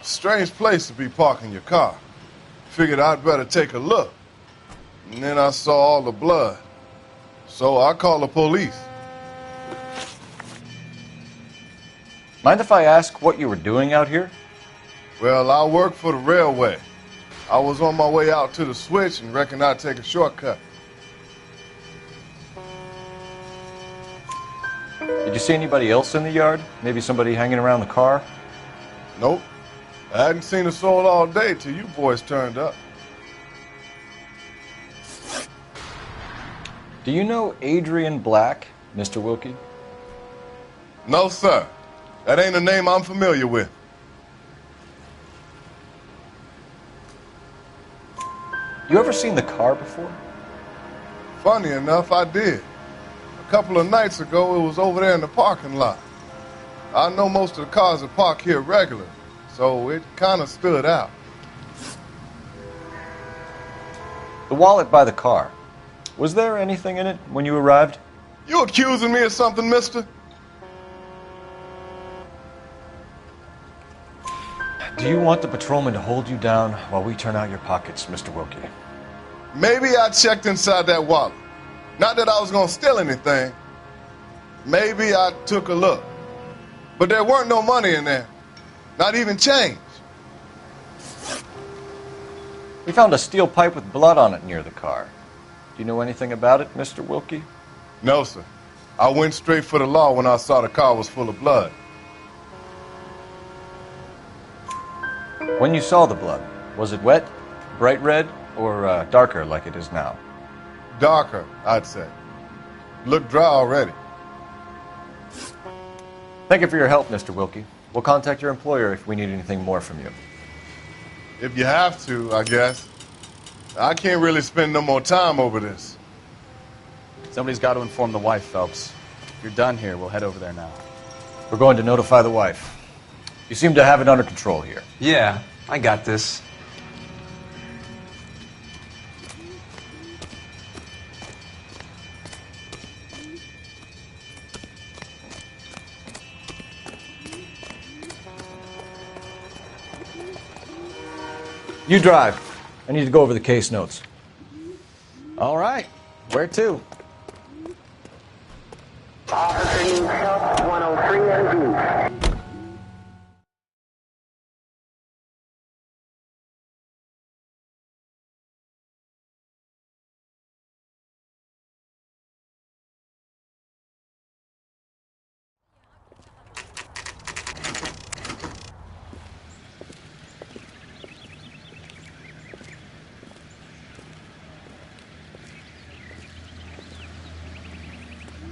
Strange place to be parking your car. Figured I'd better take a look. And then I saw all the blood. So I called the police. Mind if I ask what you were doing out here? Well, I work for the railway. I was on my way out to the switch and reckoned I'd take a shortcut. Did you see anybody else in the yard? Maybe somebody hanging around the car? Nope. I hadn't seen a soul all day till you boys turned up. Do you know Adrian Black, Mr. Wilkie? No, sir. That ain't a name I'm familiar with. You ever seen the car before? Funny enough, I did. A couple of nights ago, it was over there in the parking lot. I know most of the cars are parked here regularly, so it kind of stood out. The wallet by the car. Was there anything in it when you arrived? You accusing me of something, mister? Do you want the patrolman to hold you down while we turn out your pockets, Mr. Wilkie? Maybe I checked inside that wallet. Not that I was going to steal anything. Maybe I took a look. But there weren't no money in there. Not even change. We found a steel pipe with blood on it near the car. Do you know anything about it, Mr. Wilkie? No, sir. I went straight for the law when I saw the car was full of blood. When you saw the blood, was it wet, bright red, or darker like it is now? Darker, I'd say. Look dry already. Thank you for your help, Mr. Wilkie. We'll contact your employer if we need anything more from you. If you have to, I guess. I can't really spend no more time over this. Somebody's got to inform the wife, Phelps. If you're done here, we'll head over there now. We're going to notify the wife. You seem to have it under control here. Yeah, I got this. You drive. I need to go over the case notes. All right. Where to? Officer News Phelps, 103 MD.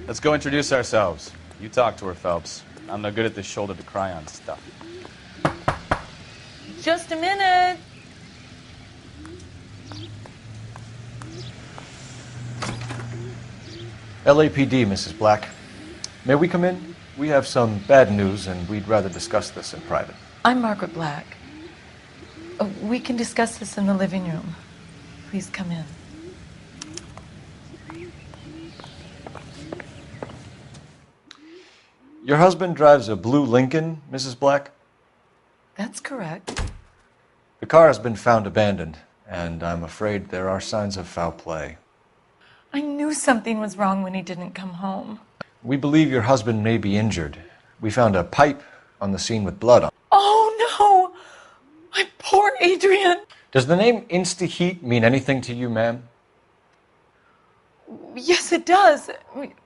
Let's go introduce ourselves. You talk to her, Phelps. I'm no good at this shoulder to cry on stuff. Just a minute. LAPD, Mrs. Black. May we come in? We have some bad news, and we'd rather discuss this in private. I'm Margaret Black. We can discuss this in the living room. Please come in. Your husband drives a blue Lincoln, Mrs. Black? That's correct. The car has been found abandoned, and I'm afraid there are signs of foul play. I knew something was wrong when he didn't come home. We believe your husband may be injured. We found a pipe on the scene with blood on it. Oh, no! My poor Adrian! Does the name Insta-Heat mean anything to you, ma'am? Yes, it does.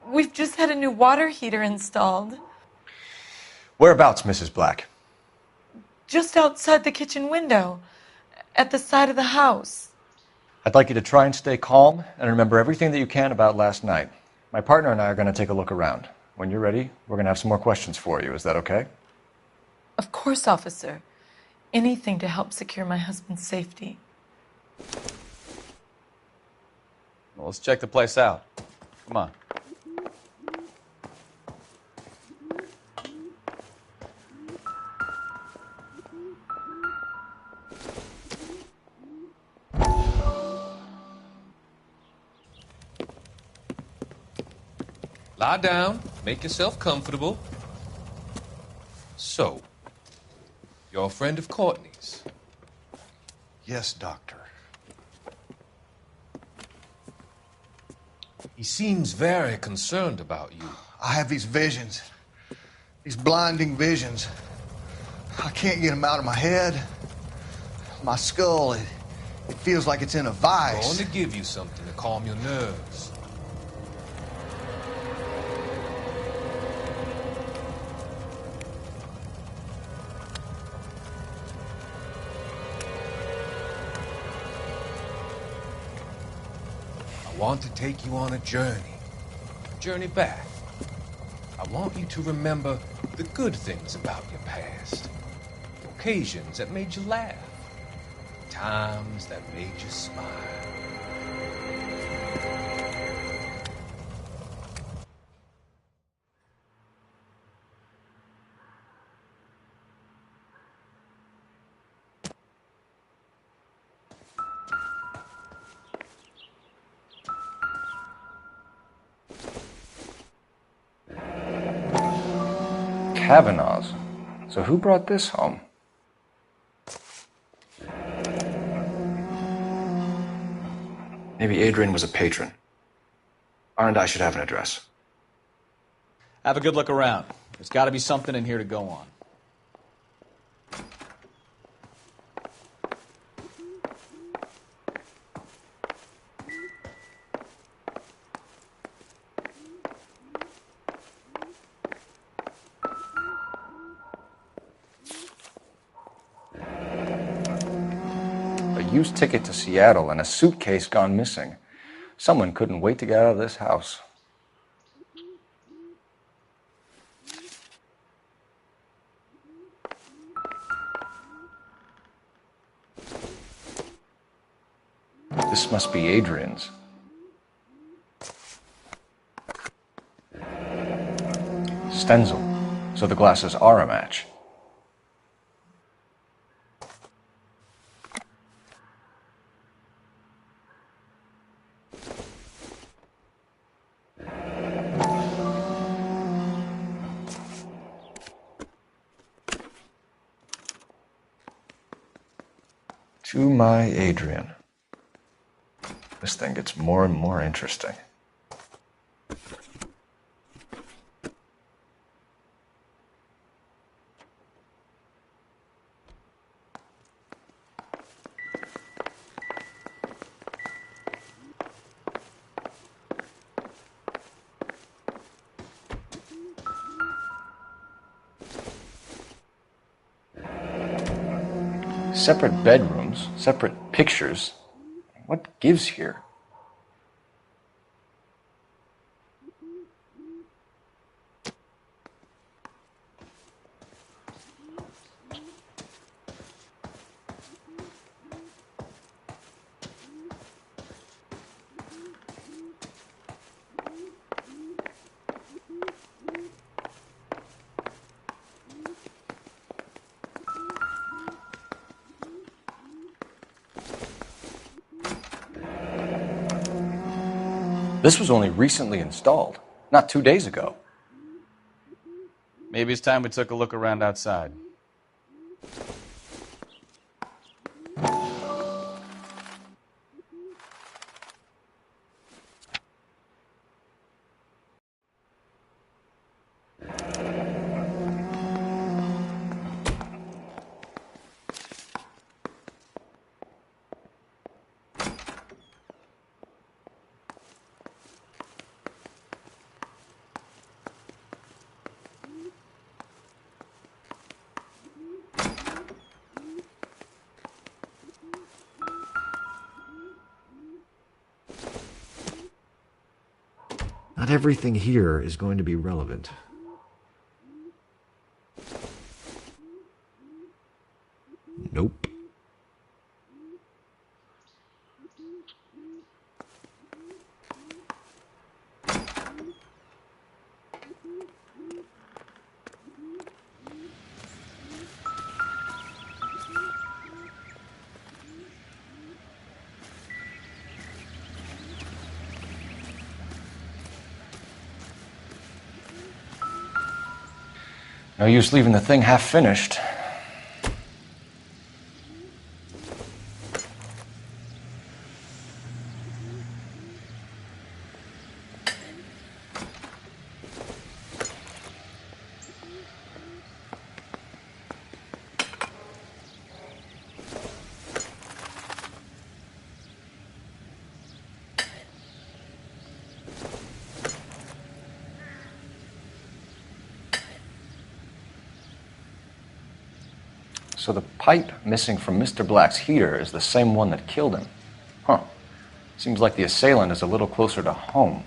We've just had a new water heater installed. Whereabouts, Mrs. Black? Just outside the kitchen window, at the side of the house. I'd like you to try and stay calm and remember everything that you can about last night. My partner and I are going to take a look around. When you're ready, we're going to have some more questions for you. Is that okay? Of course, officer. Anything to help secure my husband's safety. Well, let's check the place out. Come on. Lie down, make yourself comfortable. So, you're a friend of Courtney's? Yes, Doctor. He seems very concerned about you. I have these visions, these blinding visions. I can't get them out of my head. My skull, it feels like it's in a vice. I'm going to give you something to calm your nerves. I want to take you on a journey back. I want you to remember the good things about your past, occasions that made you laugh, times that made you smile. Kavanaugh's. So who brought this home? Maybe Adrian was a patron. R&I should have an address. Have a good look around. There's got to be something in here to go on. used ticket to Seattle and a suitcase gone missing. Someone couldn't wait to get out of this house. This must be Adrian's. Stenzel. So the glasses are a match. To my Adrian. This thing gets more and more interesting. Separate bedrooms, separate pictures. What gives here? This was only recently installed, not 2 days ago. Maybe it's time we took a look around outside. Not everything here is going to be relevant. Nope. No use leaving the thing half finished. So the pipe missing from Mr. Black's heater is the same one that killed him. Huh. Seems like the assailant is a little closer to home.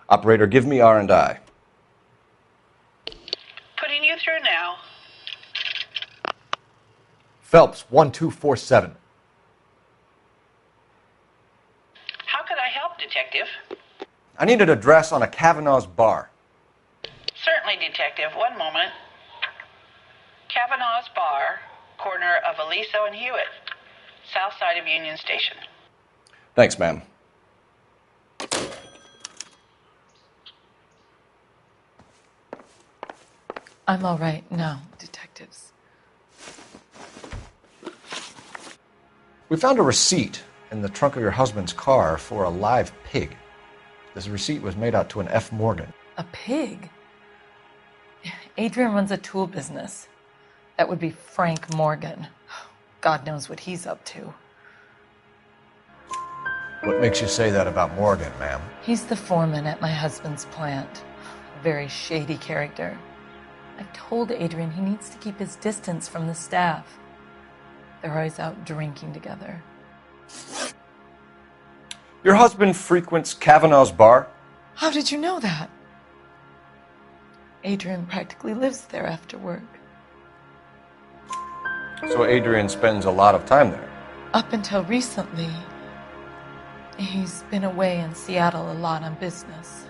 Operator, give me R&I. Putting you through now. Phelps, 1247. How could I help, Detective? I need an address on a Kavanaugh's bar. Certainly, Detective. One moment. Kavanaugh's Bar, corner of Aliso and Hewitt, south side of Union Station. Thanks, ma'am. I'm all right now, detectives. We found a receipt in the trunk of your husband's car for a live pig. This receipt was made out to an F. Morgan. A pig? Adrian runs a tool business. That would be Frank Morgan. God knows what he's up to. What makes you say that about Morgan, ma'am? He's the foreman at my husband's plant. A very shady character. I've told Adrian he needs to keep his distance from the staff. They're always out drinking together. Your husband frequents Kavanaugh's bar? How did you know that? Adrian practically lives there after work. So Adrian spends a lot of time there? Up until recently, he's been away in Seattle a lot on business.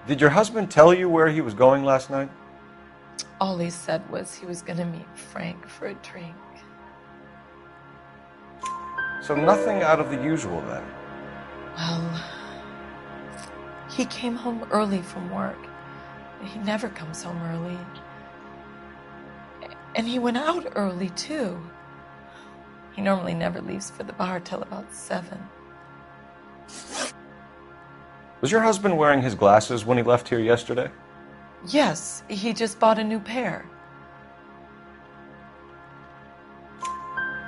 Did your husband tell you where he was going last night? All he said was he was going to meet Frank for a drink. So nothing out of the usual then? Well, he came home early from work. He never comes home early. And he went out early, too. He normally never leaves for the bar till about 7. Was your husband wearing his glasses when he left here yesterday? Yes, he just bought a new pair.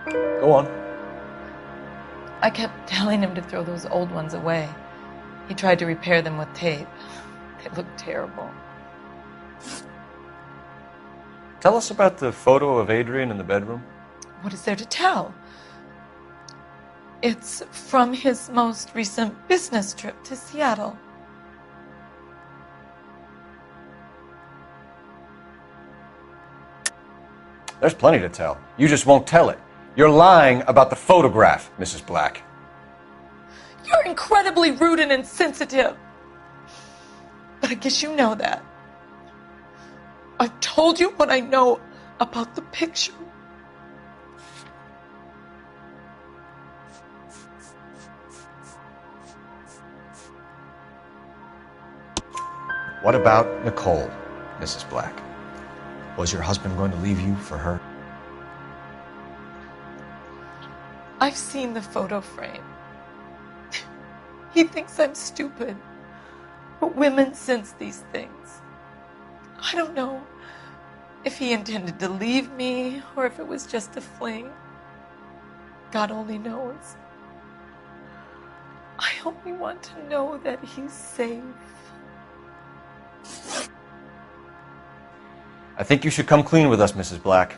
Go on. I kept telling him to throw those old ones away. He tried to repair them with tape. They looked terrible. Tell us about the photo of Adrian in the bedroom. What is there to tell? It's from his most recent business trip to Seattle. There's plenty to tell. You just won't tell it. You're lying about the photograph, Mrs. Black. You're incredibly rude and insensitive. But I guess you know that. I've told you what I know about the picture. What about Nicole, Mrs. Black? Was your husband going to leave you for her? I've seen the photo frame. He thinks I'm stupid. But women sense these things. I don't know if he intended to leave me or if it was just a fling. God only knows. I only want to know that he's safe. I think you should come clean with us, Mrs. Black.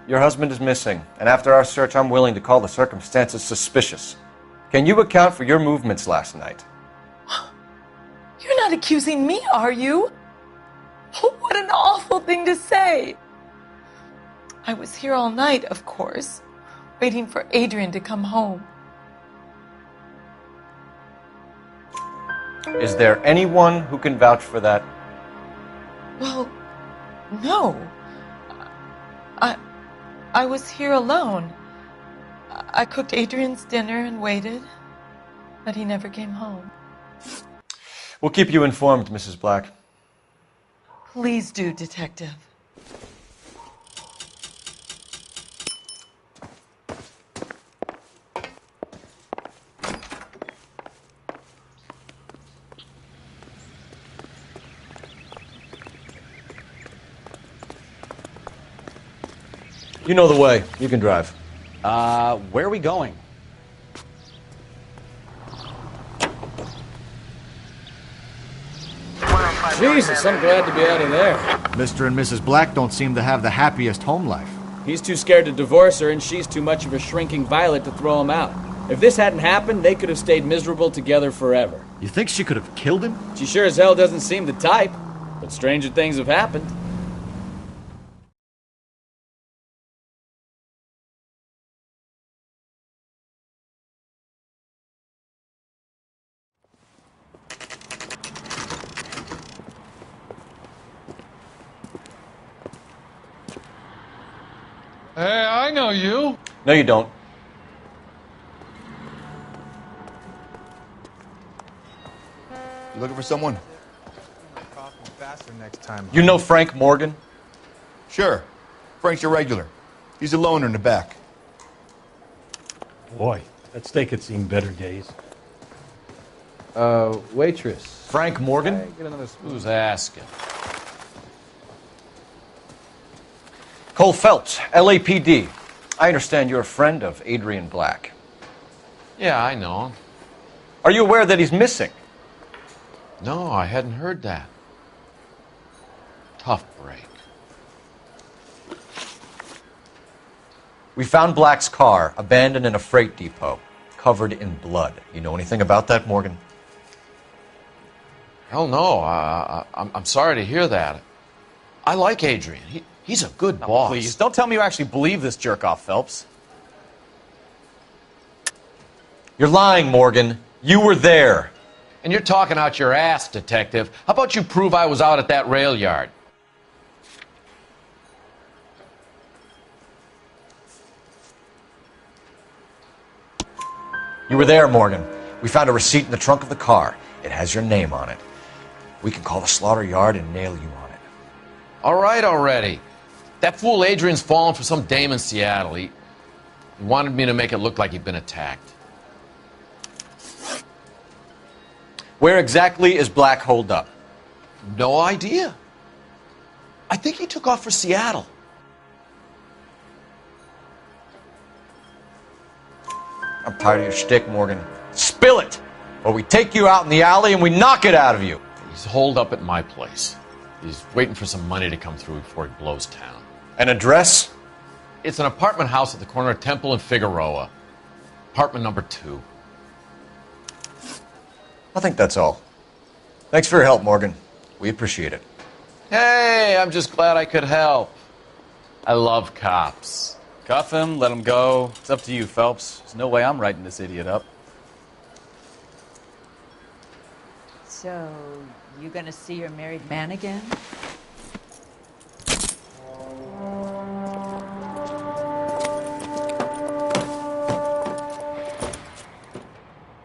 Your husband is missing, and after our search, I'm willing to call the circumstances suspicious. Can you account for your movements last night? You're not accusing me, are you? Oh, what an awful thing to say. I was here all night, of course, waiting for Adrian to come home. Is there anyone who can vouch for that? Well, no. I was here alone. I cooked Adrian's dinner and waited, but he never came home. We'll keep you informed, Mrs. Black. Please do, Detective. You know the way. You can drive. Where are we going? Jesus, I'm glad to be out of there. Mr. and Mrs. Black don't seem to have the happiest home life. He's too scared to divorce her, and she's too much of a shrinking violet to throw him out. If this hadn't happened, they could have stayed miserable together forever. You think she could have killed him? She sure as hell doesn't seem the type, but stranger things have happened. Hey, I know you. No, you don't. You looking for someone? Faster next time. You know Frank Morgan? Sure. Frank's your regular. He's a loner in the back. Boy, that steak had seen better days. Waitress. Frank Morgan? Hey, get another spoon. Who's asking? Cole Phelps, LAPD. I understand you're a friend of Adrian Black. Yeah, I know him. Are you aware that he's missing? No, I hadn't heard that. Tough break. We found Black's car abandoned in a freight depot, covered in blood. You know anything about that, Morgan? Hell no. I'm sorry to hear that. I like Adrian. He's a good boss. Please, don't tell me you actually believe this jerk-off, Phelps. You're lying, Morgan. You were there. And you're talking out your ass, detective. How about you prove I was out at that rail yard? You were there, Morgan. We found a receipt in the trunk of the car. It has your name on it. We can call the slaughter yard and nail you on it. All right already. That fool Adrian's fallen for some dame in Seattle. He wanted me to make it look like he'd been attacked. Where exactly is Black holed up? No idea. I think he took off for Seattle. I'm tired of your shtick, Morgan. Spill it! Or we take you out in the alley and we knock it out of you. He's holed up at my place. He's waiting for some money to come through before he blows town. An address? It's an apartment house at the corner of Temple and Figueroa. Apartment number 2. I think that's all. Thanks for your help, Morgan. We appreciate it. Hey, I'm just glad I could help. I love cops. Cuff him, let him go. It's up to you, Phelps. There's no way I'm writing this idiot up. So, you gonna see your married man again?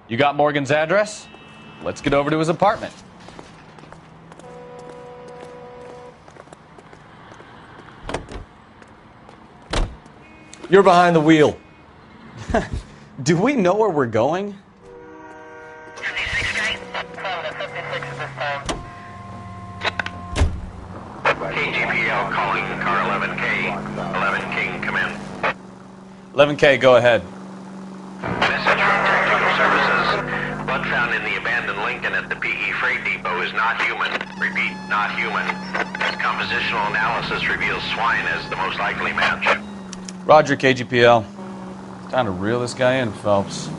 You got Morgan's address? Let's get over to his apartment. You're behind the wheel. Do we know where we're going? KGPL calling car 11K. 11 King, come in. 11K, go ahead. Message from Technical Services. Blood found in the abandoned Lincoln at the PE Freight Depot is not human. Repeat, not human. Compositional analysis reveals swine as the most likely match. Roger, KGPL. Time to reel this guy in, Phelps.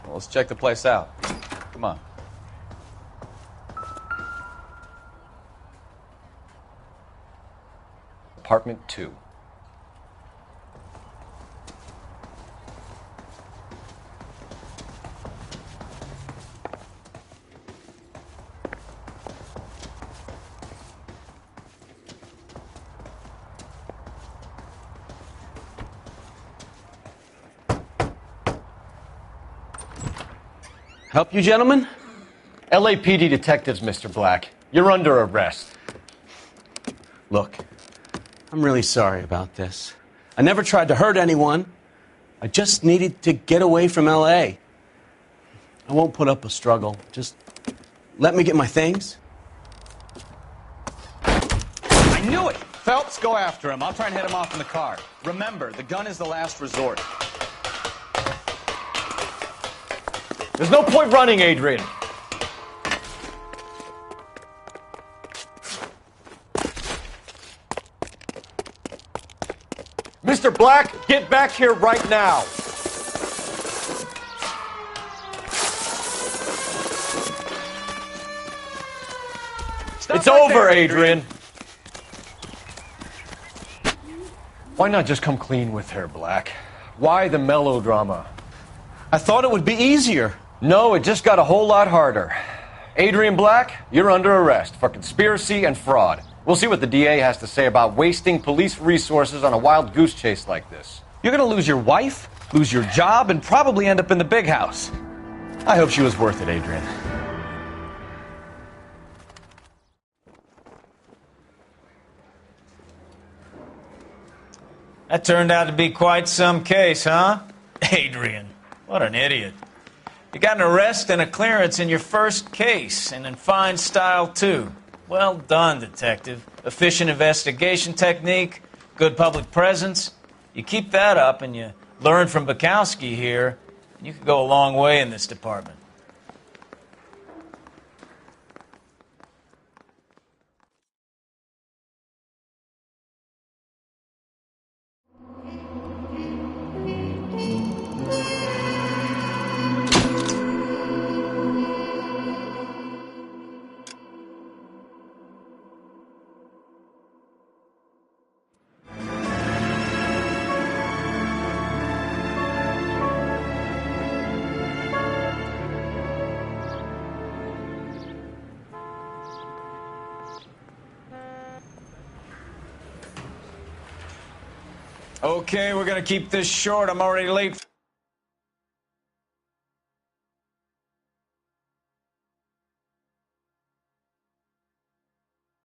Well, let's check the place out. Come on. Apartment 2. Help you, gentlemen? LAPD detectives, Mr. Black. You're under arrest. Look, I'm really sorry about this. I never tried to hurt anyone. I just needed to get away from L.A. I won't put up a struggle. Just let me get my things. I knew it! Phelps, go after him. I'll try and head him off in the car. Remember, the gun is the last resort. There's no point running, Adrian. Mr. Black, get back here right now. It's over, Adrian. Why not just come clean with her, Black? Why the melodrama? I thought it would be easier. No, it just got a whole lot harder. Adrian Black, you're under arrest for conspiracy and fraud. We'll see what the DA has to say about wasting police resources on a wild goose chase like this. You're going to lose your wife, lose your job, and probably end up in the big house. I hope she was worth it, Adrian. That turned out to be quite some case, huh? Adrian, what an idiot. You got an arrest and a clearance in your first case, and in fine style, too. Well done, detective. Efficient investigation technique, good public presence. You keep that up and you learn from Bukowski here, and you could go a long way in this department. Okay, we're gonna keep this short. I'm already late.